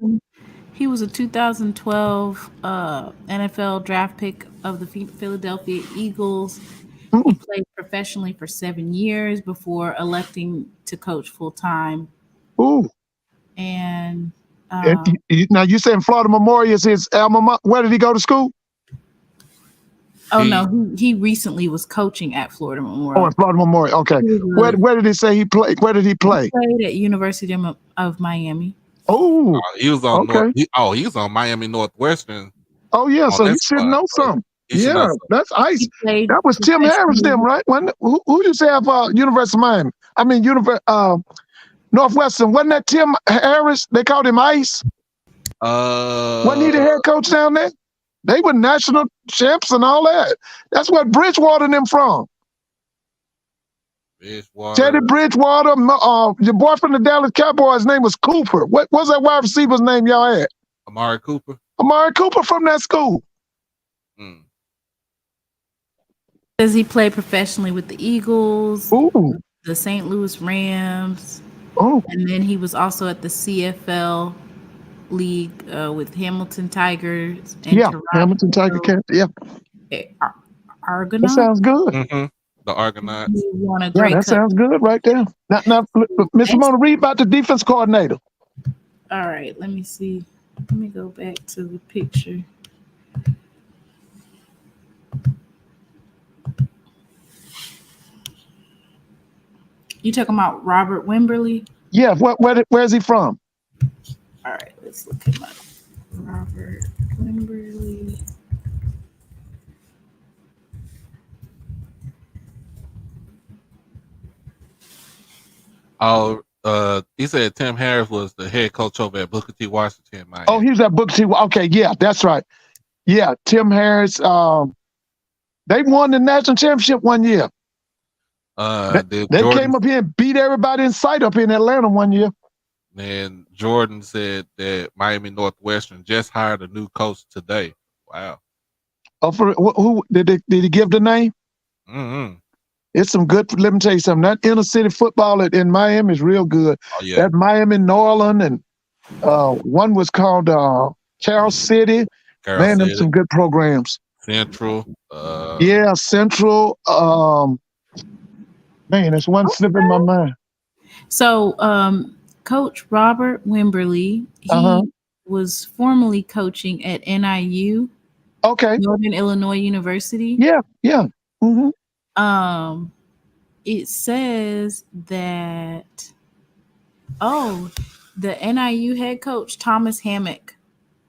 He was a 2012 NFL draft pick of the Philadelphia Eagles. He played professionally for 7 years before electing to coach full time. Ooh. And now you saying Florida Memorial is his alma mater? Where did he go to school? Oh no, he recently was coaching at Florida Memorial. Oh, at Florida Memorial. Okay. Where did he say he played? Where did he play? He played at University of Miami. Oh, he was on he was on Miami Northwestern. Oh yeah, so he should know something. Yeah, that's ice. That was Tim Harris, them right? Who used to have University of Miami? I mean, Northwestern. Wasn't that Tim Harris? They called him Ice. Wasn't he the head coach down there? They were national champs and all that. That's what Bridgewater and them from. Teddy Bridgewater, your boy from the Dallas Cowboys' name was Cooper. What was that wide receiver's name y'all had? Amari Cooper. Amari Cooper from that school. Says he played professionally with the Eagles, the St. Louis Rams, and then he was also at the CFL League with Hamilton Tigers. And Hamilton Tiger Cats. Yeah. Argonauts. That sounds good. Mm-hmm. The Argonauts. That sounds good right there. Now, Mr. Mona, read about the defense coordinator. All right, let me see. Let me go back to the picture. You talking about Robert Wimberly? Yeah, where's he from? All right, let's look him up. Robert Wimberly. Oh, he said Tim Harris was the head coach over at Booker T. Washington, Miami. Oh, he was at Booker T. Okay, yeah, that's right. Yeah, Tim Harris. They won the national championship one year. They came up here and beat everybody in sight up in Atlanta one year. And Jordan said that Miami Northwestern just hired a new coach today. Wow. Oh, who did he give the name? Mm-hmm. It's some good. Let me tell you something. That inner city football in Miami is real good. Oh, yeah. That Miami, Norland, and one was called Carroll City. Man, there's some good programs. Central. Central. Man, there's one slipping my mind. So, Coach Robert Wimberly, he was formerly coaching at NIU. Okay. Northern Illinois University. Yeah. Mm-hmm. It says that the NIU head coach Thomas Hammock.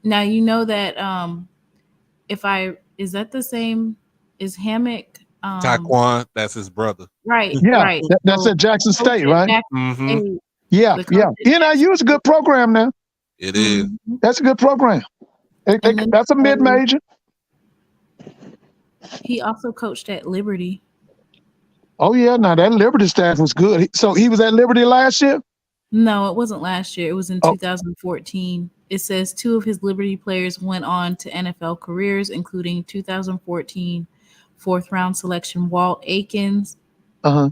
Now you know that is that the same as Hammock? Taquan, that's his brother. Right. Yeah, right. That's at Jackson State, right? Mm-hmm. State. Yeah. NIU is a good program now. It is. That's a good program. That's a mid-major. He also coached at Liberty. Oh, yeah. Now, that Liberty staff was good. So he was at Liberty last year? No, it wasn't last year. It was in 2014. It says two of his Liberty players went on to NFL careers, including 2014 fourth round selection Walt Aikens. Uh-huh.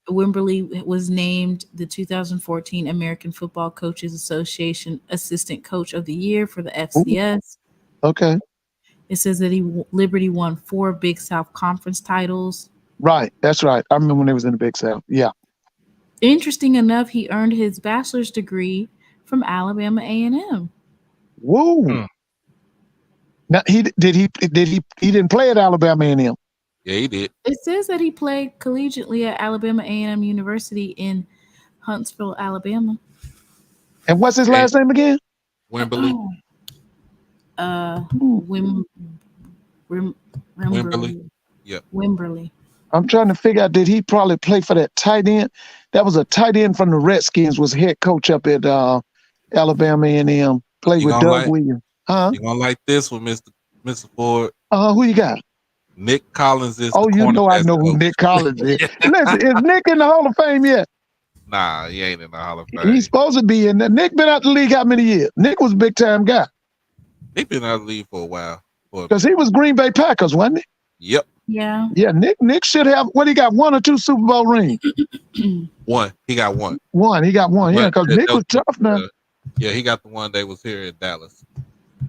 Wimberly was named the 2014 American Football Coaches Association Assistant Coach of the Year for the Ooh, FCS. okay. It says that Liberty won 4 Big South Conference titles. Right. That's right. I remember when they was in the Big South. Yeah. Interesting enough, he earned his bachelor's degree from Alabama A&M. Woo. Hmm. Now he didn't play at Alabama A&M. Yeah, he did. It says that he played collegiately at Alabama A&M University in Huntsville, Alabama. And what's his last name again? Wimberly. Wimberly. Yep. Wimberly. I'm trying to figure out, did he probably play for that tight end? That was a tight end from the Redskins, was head coach up at Alabama A&M. Played You with gonna Doug like- Williams. Huh? You're gonna like this one, Mr. Ford. Who you got? Nick Collins is. Oh, the you know I cornerbacks know who coach. Nick Collins is. Listen, is Nick in the Hall of Fame yet? Nah, he ain't in the Hall of Fame. He's supposed to be in there. Nick been out the league how many years? Nick was a big time guy He been out of the league for a while. because he was Green Bay Packers, wasn't he? Yep, Yeah. Yeah, Nick should have. What, he got 1 or 2 Super Bowl rings? one. He got one. One. He got one. Yeah, But because Nick was tough, man. Yeah, he got the one that was here in Dallas.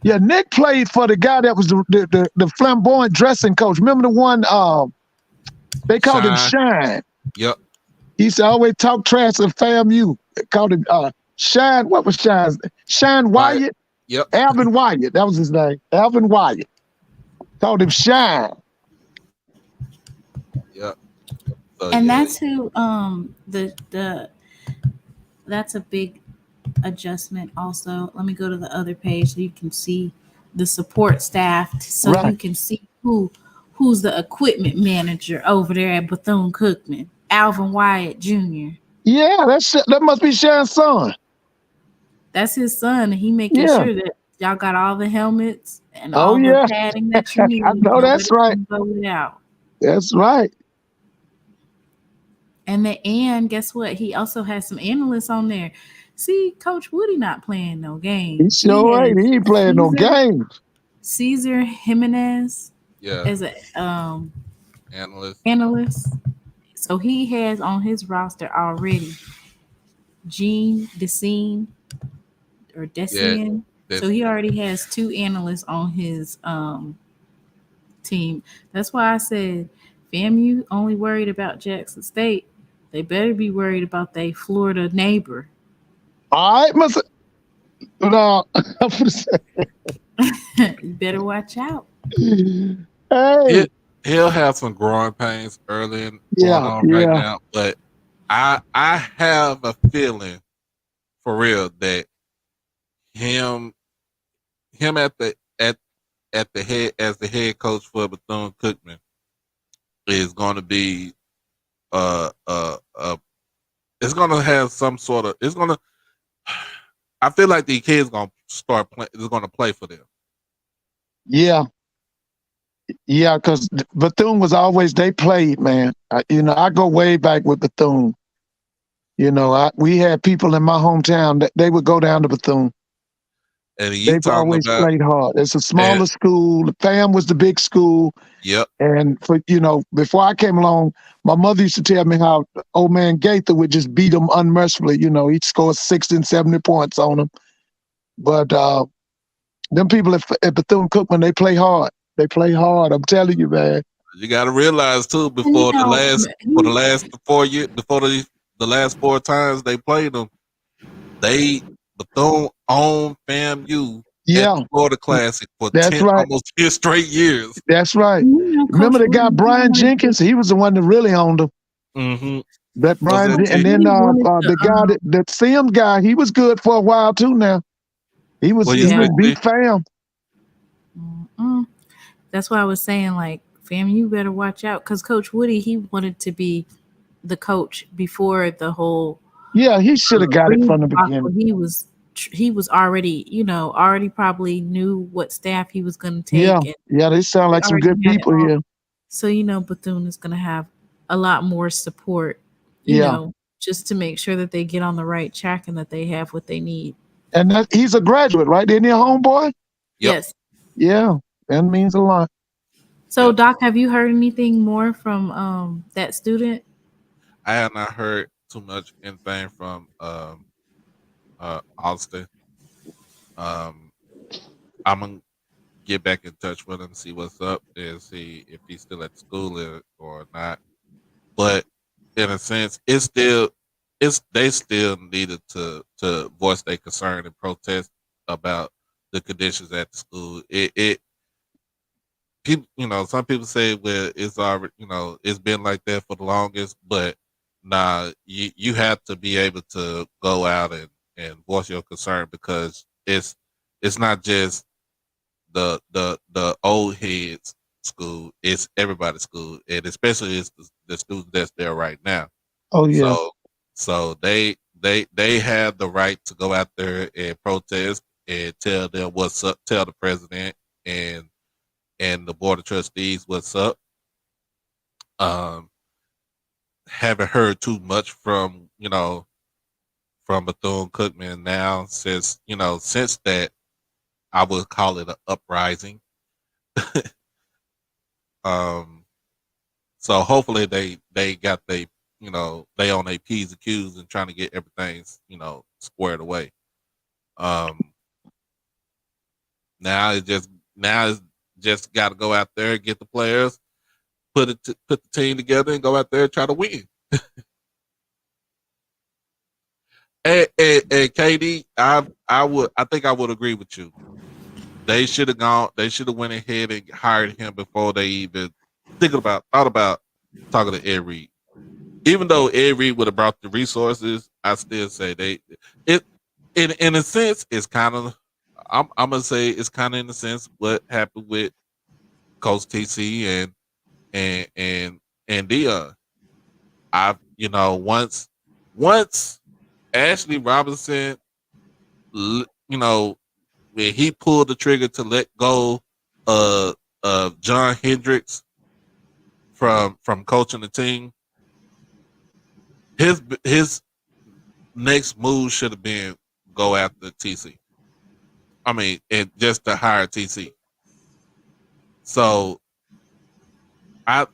Yeah, Nick played for the guy that was the flamboyant dressing coach. Remember the one? They called him Shine. Yep. He used to always talk trash to FAMU. They called him Shine. What was Shine? Shine Wyatt. Yep. Alvin Wyatt. That was his name. Alvin Wyatt. Called him Shine. Yep. So, And yeah, that's who that's a big adjustment also. Let me go to the other page so you can see the support staff, so Right. you can see who's the equipment manager over there at Bethune-Cookman. Alvin Wyatt Jr. Yeah, that must be Shine's son. That's his son, and he making Yeah. sure that y'all got all the helmets and Oh, all yeah. the padding that you need. I know that's Nobody right. can go without. That's right. And guess what? He also has some analysts on there. See, Coach Woody not playing no games. He sure ain't. He ain't playing no Caesar- games. Caesar Jimenez yeah. as a Analyst. analyst. So he has on his roster already Gene Decine or Decien. So he already has 2 analysts on his team. That's why I said FAMU only worried about Jackson State. They better be worried about their Florida neighbor. All right, Mr. No, I'm gonna say, You better watch out. hey, He'll have some growing pains early going Yeah, on right yeah. now, but I have a feeling for real that him at the head as the head coach for Bethune-Cookman is going to be it's going to have some sort of I feel like the kid's going to start playing. Is going to play for them. yeah, because Bethune was always, they played, man. I go way back with Bethune. We had people in my hometown that they would go down to Bethune. And you They've talking always about played hard. It's a smaller school. The FAM was the big school. yep. And before I came along, my mother used to tell me how old man Gaither would just beat them unmercifully. He'd score 60 and 70 points on them. But them people at Bethune-Cookman, they play hard. They play hard. I'm telling you, man. You got to realize too before the last 4 years, before the last 4 times they played them, Bethune owned FAMU Yeah, at the Florida Classic for That's 10, right. almost 10 straight years. that's right. Remember the guy Brian Jenkins? He was the one that really owned them. Mm-hmm. That Brian, that and then He wanted the guy that Sim guy, he was good for a while too. Now he was Well, he yeah. was big FAM. Mm-mm. That's why I was saying, like, fam, you better watch out, because Coach Woody, he wanted to be the coach before the whole. Yeah, he should have got it from the debacle. beginning. He was already, already probably knew what staff he was going to take. Yeah, and yeah, they sound like some already good had it people all. here. So, Bethune is going to have a lot more support, Yeah. just to make sure that they get on the right track and that they have what they need. And that he's a graduate, right? Isn't he a homeboy? Yep. Yes. Yeah, that means a lot. So, Yep. Doc, have you heard anything more from that student? I have not heard too much anything from Austin. Um, I'm gonna get back in touch with him, see what's up, and see if he's still at school or not. But in a sense, they still needed to voice their concern and protest about the conditions at the school. It people, some people say, well, it's already, it's been like that for the longest, but nah, you have to be able to go out and voice your concern, because it's not just the old heads school, it's everybody's school, and especially it's the students that's there right now. Oh yeah. So they have the right to go out there and protest and tell them what's up, tell the president and the board of trustees what's up. Haven't heard too much from from Bethune-Cookman now, since that I would call it an uprising. So hopefully they got they they on their P's and Q's and trying to get everything squared away. Now it's just got to go out there, get the players, put the team together, and go out there and try to win. And KD, I think I would agree with you. They should have gone. They should have went ahead and hired him before they even thought about talking to Ed Reed. Even though Ed Reed would have brought the resources, I still say in a sense, it's kind of. I'm gonna say it's kind of in a sense what happened with Coach TC and Dion. Once Ashley Robinson, when he pulled the trigger to let go of John Hendricks from coaching the team, his next move should have been go after TC. I mean, and just to hire TC. So I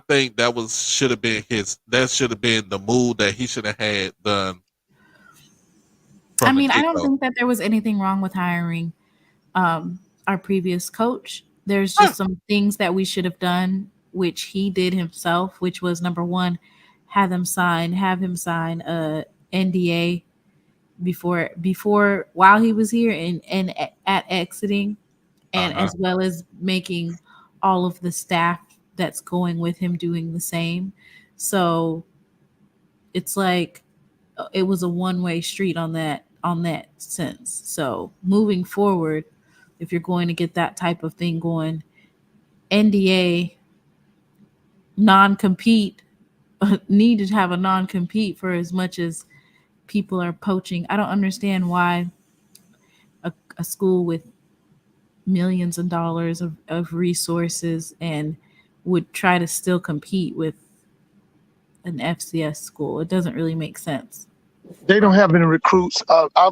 think that should have been the move that he should have had done. I mean, I don't think that there was anything wrong with hiring our previous coach. There's just some things that we should have done, which he did himself, which was number one, have him sign a NDA before while he was here and at exiting, and as well as making all of the staff that's going with him doing the same. So it's like it was a one-way street on that sense. So moving forward, if you're going to get that type of thing going, NDA non-compete, need to have a non-compete for as much as people are poaching. I don't understand why a school with millions of dollars of resources and would try to still compete with an FCS school. It doesn't really make sense. They don't have any recruits.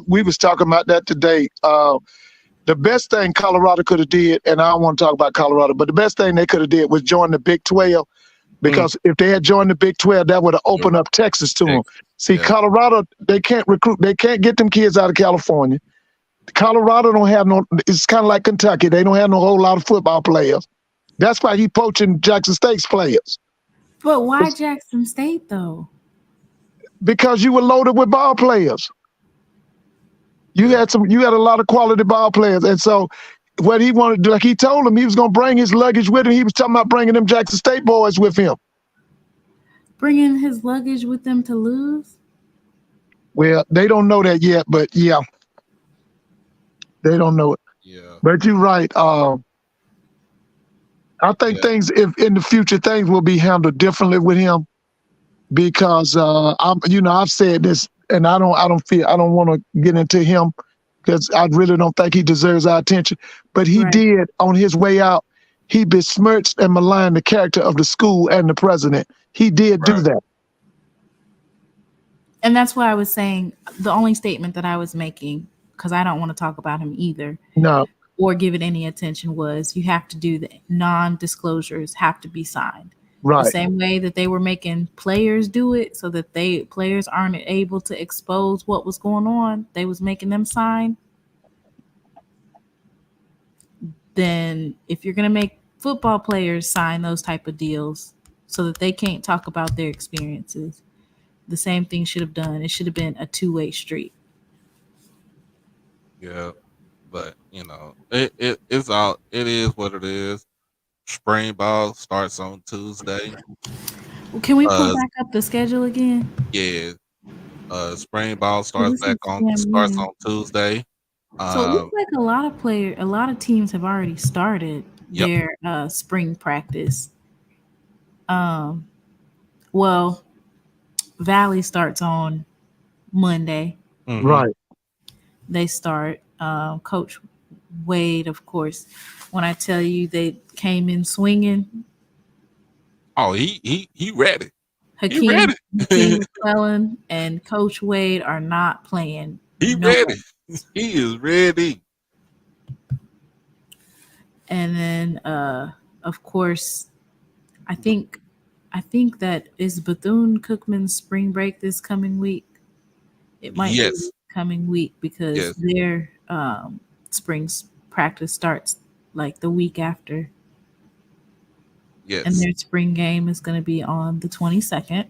We was talking about that today. The best thing Colorado could have did, and I don't want to talk about Colorado, but the best thing they could have did was join the Big 12, because if they had joined the Big 12, that would have opened up Texas to them. See, Colorado, they can't recruit. They can't get them kids out of California. Colorado don't have no, it's kind of like Kentucky. They don't have no whole lot of football players. That's why he poaching Jackson State's players. But why Jackson State, though? Because you were loaded with ball players. You had a lot of quality ball players. And so what he wanted to do, like he told him he was going to bring his luggage with him. He was talking about bringing them Jackson State boys with him. Bringing his luggage with them to lose? Well, they don't know that yet, but yeah. They don't know it. Yeah. But you're right. I think things, if in the future, things will be handled differently with him, because I've said this, and I don't want to get into him because I really don't think he deserves our attention. But he did, on his way out, he besmirched and maligned the character of the school and the president. He did do that. And that's why I was saying the only statement that I was making because I don't want to talk about him either No. or give it any attention, was you have to do the non-disclosures have to be signed. The Right. same way that they were making players do it so that players aren't able to expose what was going on, they was making them sign. Then if you're going to make football players sign those type of deals so that they can't talk about their experiences, the same thing should have done. It should have been a two-way street. Yeah, but it is what it is. Spring ball starts on Tuesday. Can we pull back up the schedule again? Yeah. Spring ball starts on Tuesday. So it looks like a lot of teams have already started their spring practice. Well, Valley starts on Monday. Mm-hmm. Right. They start. Coach Wade, of course. When I tell you they came in swinging. Oh, he ready. Hakeem McClellan and Coach Wade are not playing. Ready. He is ready. And then, of course, I think that is Bethune-Cookman's spring break this coming week. It might be this coming week because their spring practice starts like the week after. Yes. And their spring game is going to be on the 22nd.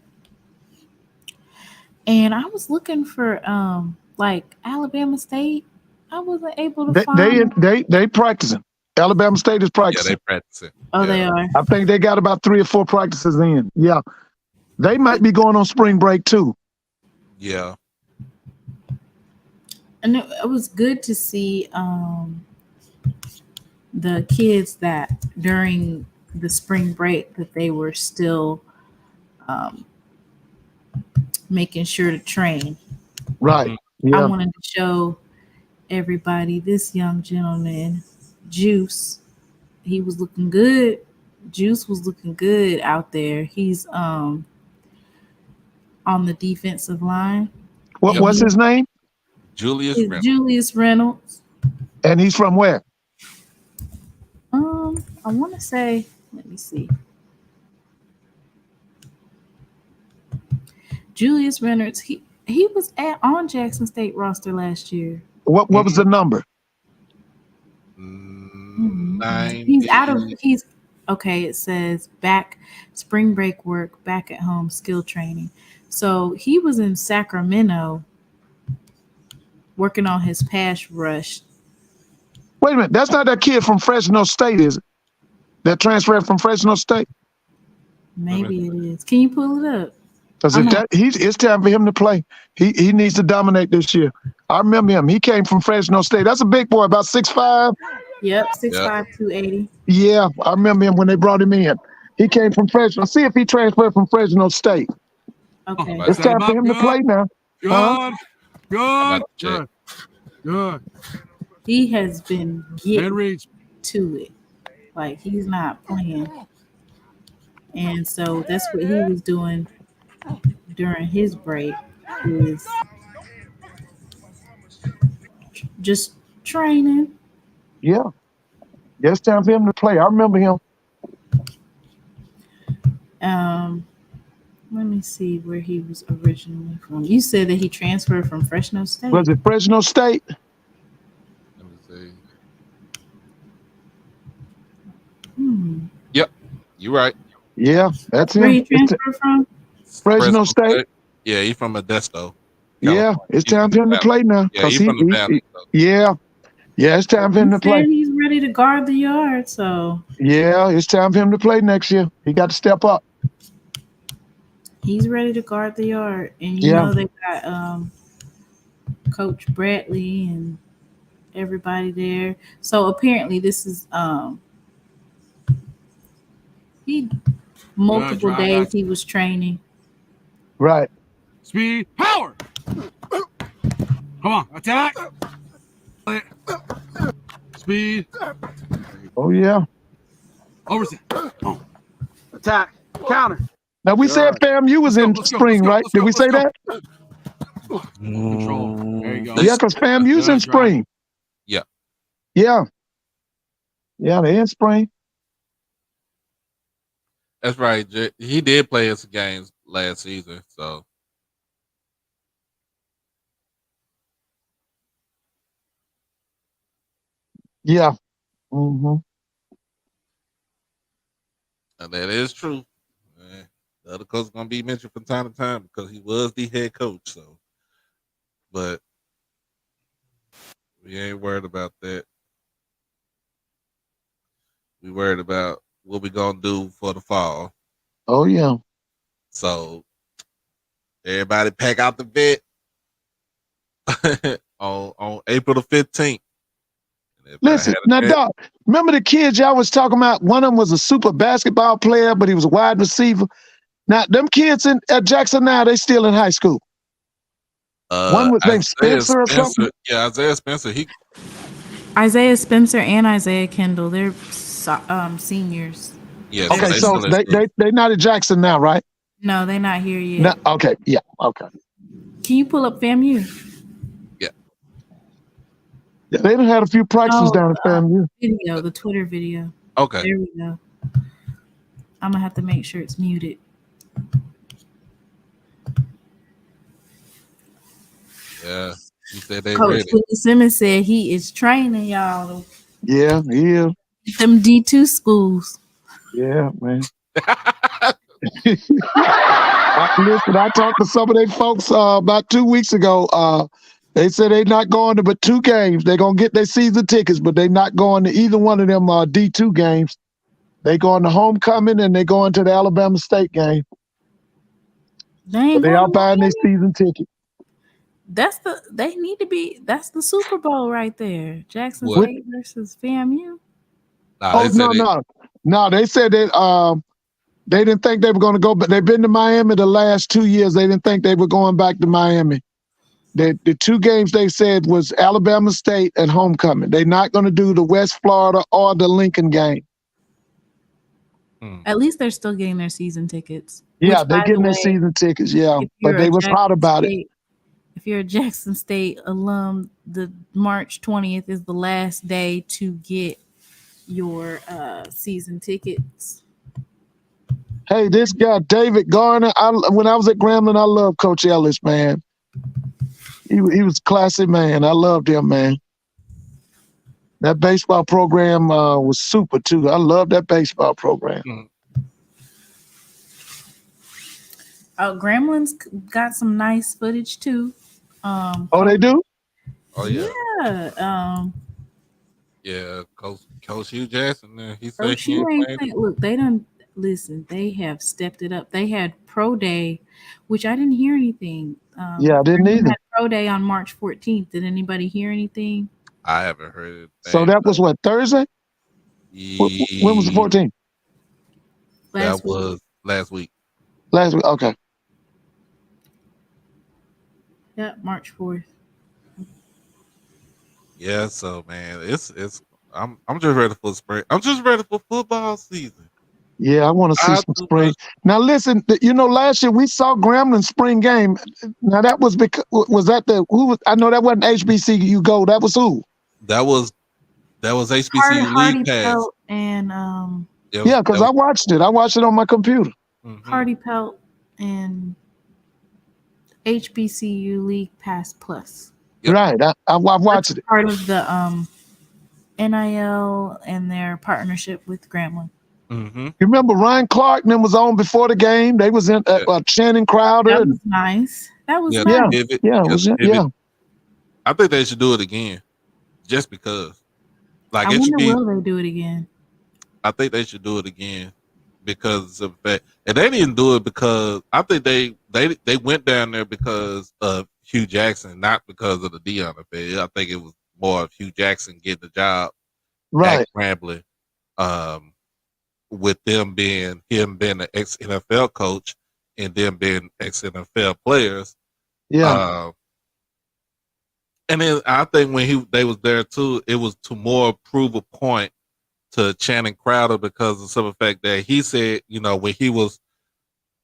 And I was looking for like Alabama State. I wasn't able to find. They practicing. Alabama State is practicing. Yeah, they practicing. Oh, they are. I think they got about 3 or 4 practices in. Yeah, they might be going on spring break too. Yeah. And it was good to see the kids that during the spring break that they were still making sure to train. Right. Yeah. I wanted to show everybody this young gentleman, Juice. He was looking good. Juice was looking good out there. He's on the defensive line. What's his name? Julius Reynolds. And he's from where? I want to say, let me see. Julius Reynolds, he was on Jackson State roster last year. What was the number? 9. He's okay. It says back spring break work, back at home skill training. So he was in Sacramento working on his pass rush. Wait a minute, that's not that kid from Fresno State, is it? That transferred from Fresno State? Maybe it is. Can you pull it up? Because it's time for him to play. He needs to dominate this year. I remember him. He came from Fresno State. That's a big boy, about 6'5". Yep, 6'5", 280. Yeah, I remember him when they brought him in. He came from Fresno. See if he transferred from Fresno State. Okay. It's time for him to play now. Good. He has been getting to it. Like, he's not playing. And so that's what he was doing during his break, is just training. Yeah. It's time for him to play. I remember him. Let me see where he was originally from. You said that he transferred from Fresno State. Was it Fresno State? Let me see. Yep, you're right. Yeah, that's him. Where he transferred from? Fresno State. Yeah, he's from Modesto. Yeah, it's time for him to play now. Yeah, he's from the Valley. Yeah, it's time for him to play. He's ready to guard the yard, so. Yeah, it's time for him to play next year. He got to step up. He's ready to guard the yard. And you know they got Coach Bradley and everybody there. So apparently this is multiple days he was training. Right. Speed, power. Come on, attack. Speed. Oh, yeah. Overset. Oh. Attack. Counter. Now, we said FAMU was in spring, right? Did we say that? Control. There you go. Yeah, because FAMU's in Good, spring. Yeah. Yeah. Yeah, they in spring. That's right. He did play us games last season, so Yeah. Mm-hmm. and that is true. The other coach is gonna be mentioned from time to time because he was the head coach. So, but we ain't worried about that. We worried about what we gonna do for the fall. Oh yeah. So everybody pack out the vet on April the 15th. Listen, now, Doc, remember the kids y'all was talking about? One of them was a super basketball player, but he was a wide receiver. Now, them kids at Jackson now, they still in high school. One was named Spencer or something. Yeah, Isaiah Spencer. Isaiah Spencer and Isaiah Kendall, they're seniors. Yes. Okay, so they not at Jackson now, right? No, they're not here yet. No, okay, yeah, okay. Can you pull up FAMU? Yeah, they done had a few practices down at FAMU. Video, the Twitter video. Okay. There we go. I'm gonna have to make sure it's muted. Yeah, he said they Coach ready. Willie Simmons said he is training y'all. Yeah, he is. Them D2 schools. Yeah, man. Listen, I talked to some of their folks about 2 weeks ago. They said they're not going to but 2 games. They're going to get their season tickets, but they're not going to either one of them D2 games. They going to homecoming and they going to the Alabama State game. They are buying their season ticket. That's the Super Bowl right there. Jackson State versus FAMU. No. They said that they didn't think they were going to go, but they've been to Miami the last 2 years. They didn't think they were going back to Miami. The 2 games they said was Alabama State and homecoming. They're not going to do the West Florida or the Lincoln game. At least they're still getting their season tickets. Yeah, they're getting their season tickets. Yeah, but they was hot about it. If you're a Jackson State alum, the March 20th is the last day to get your season tickets. Hey, this guy David Garner. When I was at Grambling, I loved Coach Ellis, man. He was a classy man. I loved him, man. That baseball program was super too. I love that baseball program. Grambling's got some nice footage too. They do? Oh yeah. Yeah. Yeah, Coach Hugh Jackson. He said look, they done listen. They have stepped it up. They had pro day, which I didn't hear anything. Yeah, I didn't either. Had pro day on March 14th. Did anybody hear anything? I haven't heard it. So that was what, Thursday? When was the 14th? Was last week. Last week, okay. Yeah, March 4th. Yeah, so man, it's I'm just ready for spring. I'm just ready for football season. Yeah, I want to see some spring. Now listen, last year we saw Grambling spring game. Now that was because I know that wasn't HBCU Go. That was who? That was HBCU League Pass. And yeah, because I watched it. I watched it on my computer. Hardy Pelt and HBCU League Pass Plus. Yep. Right, I watched it. Part of the NIL and their partnership with Grambling. Mm-hmm. You remember Ryan Clark and them was on before the game? They was in Channing Crowder. That was nice. That was nice. Yeah. I think they should do it again, just because. Like, will they do it again? I think they should do it again because of that, and they didn't do it because I think they went down there because of Hugh Jackson, not because of the Deion affair. I think it was more of Hugh Jackson getting the job at Grambling, with him being an ex-NFL coach and them being ex-NFL players. Yeah. And then I think when they was there too, it was to more prove a point to Channing Crowder because of some fact that he said, when he was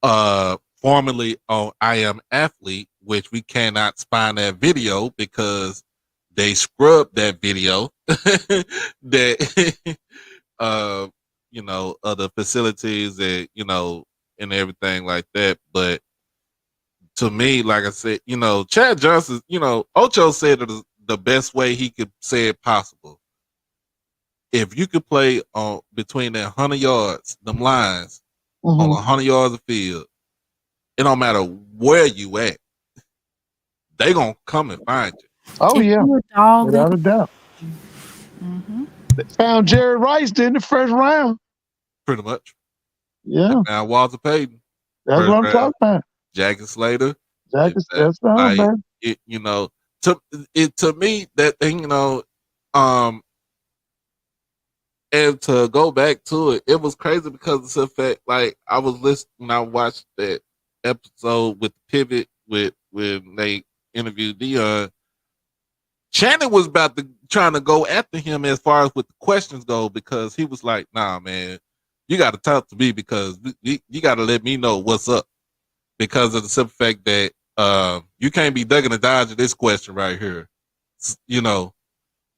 formerly on I Am Athlete, which we cannot find that video because they scrubbed that video that other facilities and and everything like that. But to me, like I said, Chad Johnson, Ocho said it the best way he could say it possible. If you could play on between that 100 yards, them lines on 100 yards of field, it don't matter where you at, they gonna come and find you. Oh If yeah, you a dog, they without a doubt. They found Jerry Rice in the first round. Pretty much. Yeah, Now Walter Payton, that's first what I'm round. talking about. Jackie Slater. That's right, man. To me that thing, and to go back to it, it was crazy because it's the fact, like I was listening when I watched that episode with Pivot when they interviewed Dion. Shannon was about to trying to go after him as far as with the questions go, because he was like, "Nah, man, you got to talk to me because you got to let me know what's up." Because of the simple fact that you can't be ducking and dodging this question right here,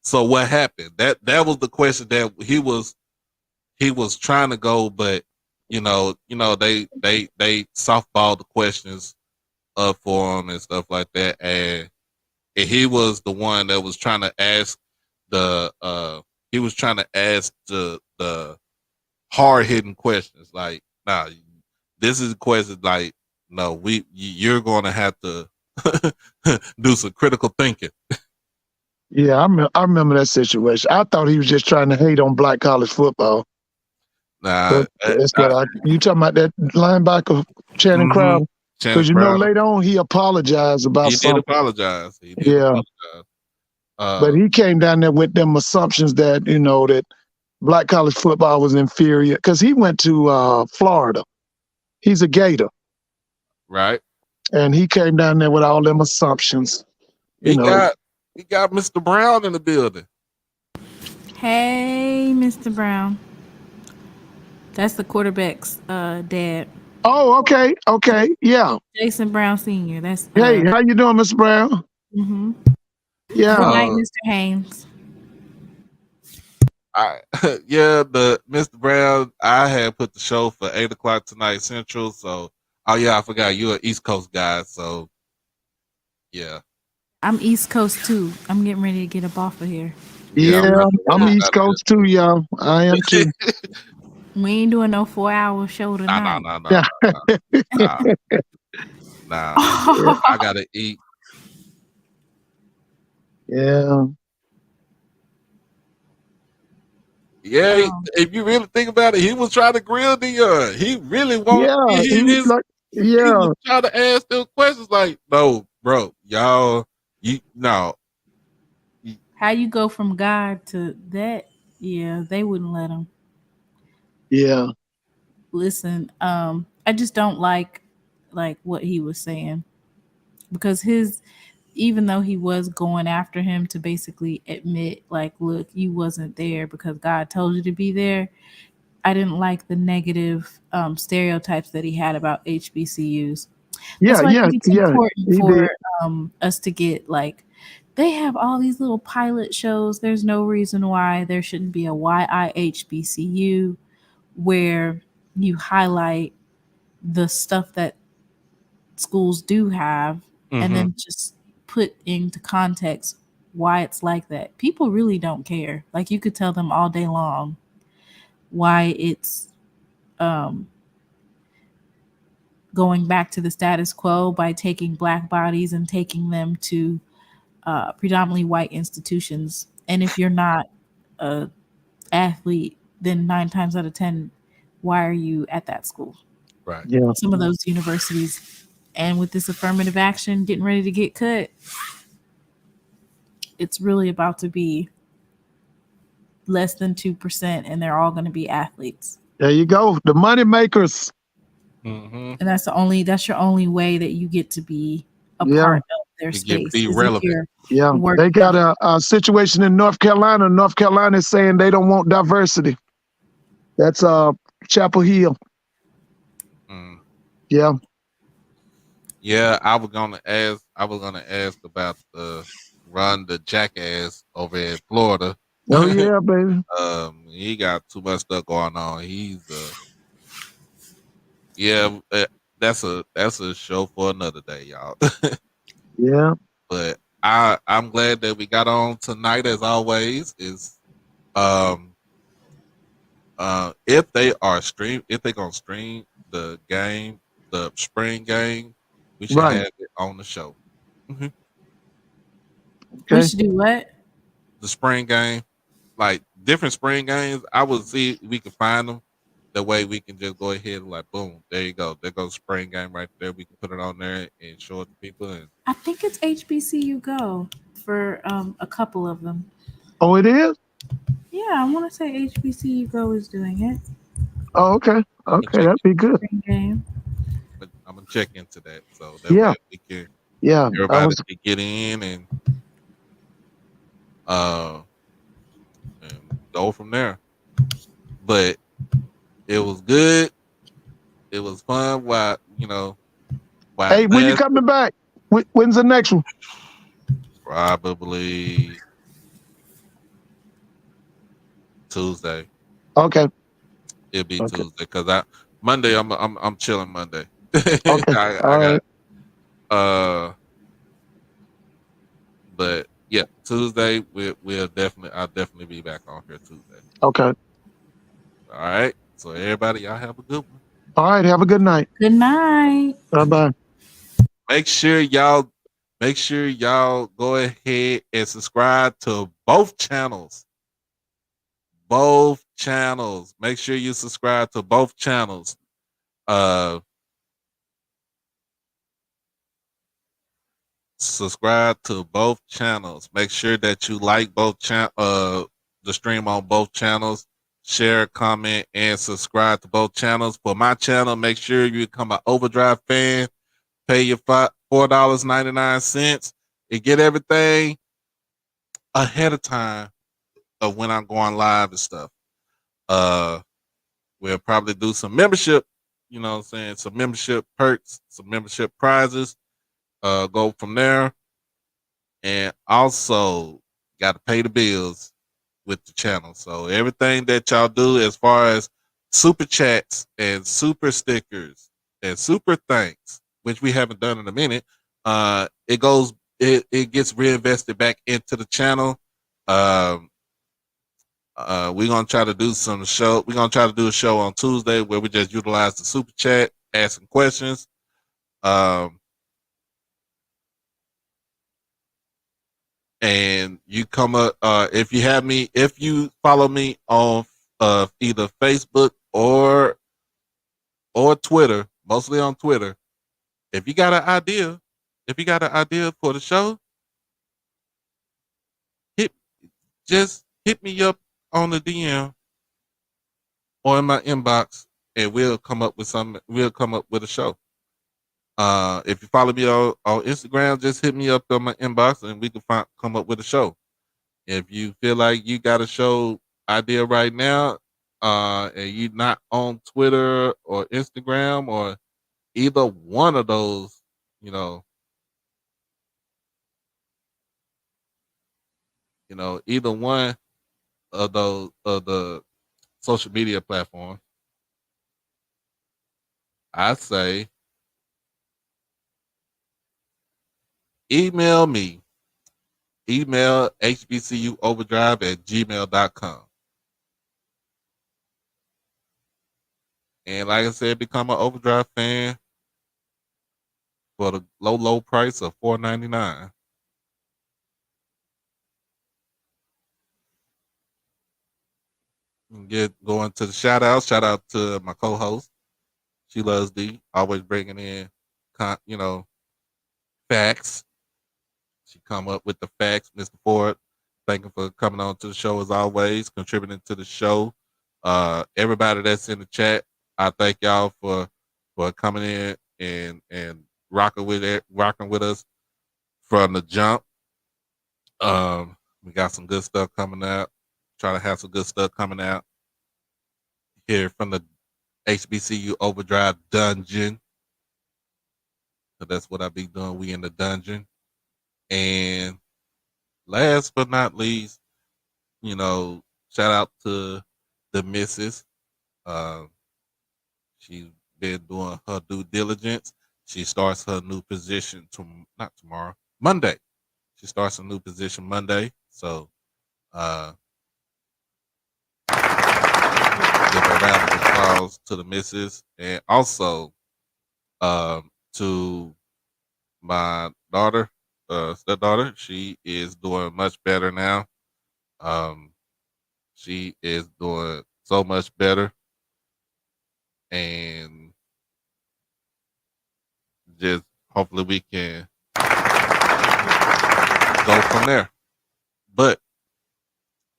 So what happened? That was the question that he was trying to go, but they softballed the questions up for him and stuff like that, and he was the one that was trying to ask the hard hitting questions, like, nah, this is a question like, no, you're going to have to do some critical thinking. Yeah, I remember that situation. I thought he was just trying to hate on black college football. Nah, you talking about that linebacker Channing Crowder? Because later on he apologized about something. He did apologize. But he came down there with them assumptions that that black college football was inferior because he went to Florida. He's a Gator. Right. And he came down there with all them assumptions. He got Mr. Brown in the building. Hey, Mr. Brown. That's the quarterback's dad. Oh, okay. Yeah. Jason Brown Sr. That's Hey, how you doing, Mr. Brown? Mm-hmm. Yeah. Good night, Mr. Haynes. The Mr. Brown, I had put the show for 8:00 tonight Central, so I forgot you're an East Coast guy, so yeah. I'm East Coast too. I'm getting ready to get up off of here. Yeah, I'm East Coast too, y'all. I am too. We ain't doing no 4-hour show tonight. Nah. I gotta eat. Yeah. Yeah, if you really think about it, he was trying to grill Dion. He really wanted. He was trying to ask them questions like, "No, bro, y'all, How you go from God to that? Yeah, they wouldn't let him. Yeah. Listen, I just don't like what he was saying, because even though he was going after him to basically admit, like, look, you wasn't there because God told you to be there. I didn't like the negative stereotypes that he had about HBCUs. That's why I think it's important for us to get, like, they have all these little pilot shows. There's no reason why there shouldn't be a YIHBCU where you highlight the stuff that schools do have, and then just put into context why it's like that. People really don't care. Like, you could tell them all day long why it's going back to the status quo by taking black bodies and taking them to predominantly white institutions. And if you're not a athlete, then 9 times out of 10, why are you at that school? Right. Yeah. Some of those universities. And with this affirmative action getting ready to get cut, it's really about to be less than 2%, and they're all going to be athletes. There you go. The money makers. And that's your only way that you get to be a part of their space. Be relevant. Yeah. They got a situation in North Carolina. North Carolina is saying they don't want diversity. That's Chapel Hill. Yeah. Yeah, I was gonna ask. I was gonna ask about the run the jackass over in Florida. Oh yeah, baby. He got too much stuff going on. He's yeah. That's a show for another day, y'all. Yeah. But I'm glad that we got on tonight as always. Is um if they gonna stream the game, the spring game, we should Right. have it on the show. Mhm. We Okay. should do what? The spring game, like different spring games. I would see if we can find them. The way we can just go ahead and like boom, there you go. There goes spring game right there. We can put it on there and show it to people. And I think it's HBCU Go for a couple of them. Oh, it is. Yeah, I want to say HBCU Go is doing it. Oh, okay. I'm gonna Okay, check that'd be good. Spring game. I'm gonna check into that so that Yeah. way we can Yeah. I everybody was. can get in uh and go from there. But it was good. It was fun. While Hey, when you last coming back? When's the next one? probably Tuesday. Okay. It'll be Okay. Tuesday because I Monday I'm chilling Monday. Okay. I All right. got but yeah, Tuesday I'll definitely be back on here Tuesday. Okay. All right. So everybody, y'all have a good one. All right. Have a good night. Good night. Bye bye. Make sure y'all go ahead and subscribe to both channels. Both channels. Make sure you subscribe to both channels. Subscribe to both channels. Make sure that you like the stream on both channels. Share, comment, and subscribe to both channels. For my channel, make sure you become an Overdrive fan. Pay your $4.99 and get everything ahead of time of when I'm going live and stuff. We'll probably do some membership, you know what I'm saying, some membership perks, some membership prizes. Go from there. And also got to pay the bills with the channel. So everything that y'all do as far as super chats and super stickers and super thanks, which we haven't done in a minute, it gets reinvested back into the channel. We're gonna try to do we're gonna try to do a show on Tuesday where we just utilize the super chat, asking questions. And you come up if you follow me on either Facebook or Twitter, mostly on Twitter. If you got an idea for the show, just hit me up on the DM or in my inbox, and we'll come up with a show. If you follow me on Instagram, just hit me up on my inbox, and we can come up with a show. If you feel like you got a show idea right now, and you're not on Twitter or Instagram or either one of those, either one of the social media platforms, I say email me. Email hbcuoverdrive@gmail.com. And like I said, become an Overdrive fan for the low price of $4.99. Going to the shout out. Shout out to my co-host, SheLovesThee, always bringing in, facts. She come up with the facts, Mr. Ford. Thank you for coming on to the show as always, contributing to the show. Everybody that's in the chat, I thank y'all for coming in and rocking with us from the jump. We got some good stuff coming out. Try to have some good stuff coming out here from the HBCU Overdrive Dungeon. So that's what I be doing. We in the dungeon. And last but not least, shout out to the missus. Um, she's been doing her due diligence. She starts her new position not tomorrow, Monday. She starts a new position Monday. So give a round of applause to the missus. And also to my daughter, stepdaughter. She is doing much better now. She is doing so much better. And just hopefully we can go from there. But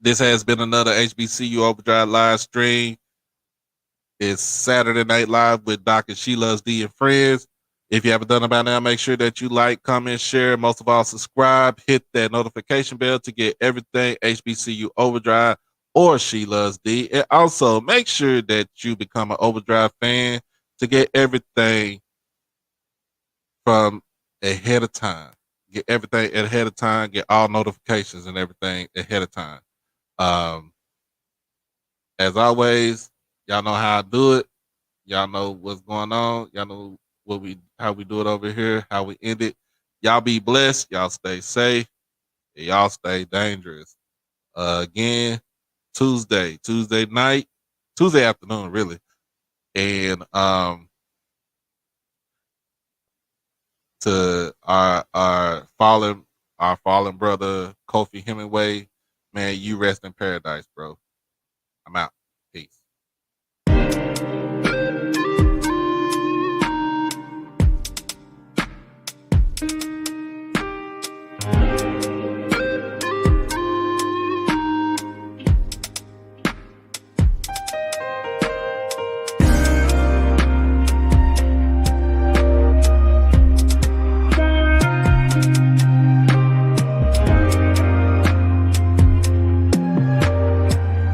this has been another HBCU Overdrive live stream. It's Saturday Night Live with Dr. SheLovesThee and friends. If you haven't done it by now, make sure that you like, comment, share, most of all, subscribe, hit that notification bell to get everything HBCU Overdrive or SheLovesThee. And also make sure that you become an Overdrive fan to get everything from ahead of time. Get everything ahead of time, get all notifications and everything ahead of time. As always, y'all know how I do it. Y'all know what's going on. Y'all know how we do it over here, how we end it. Y'all be blessed. Y'all stay safe. And y'all stay dangerous. Again, Tuesday night, Tuesday afternoon, really. And to our fallen brother Kofi Hemingway, man, you rest in paradise, bro. I'm out.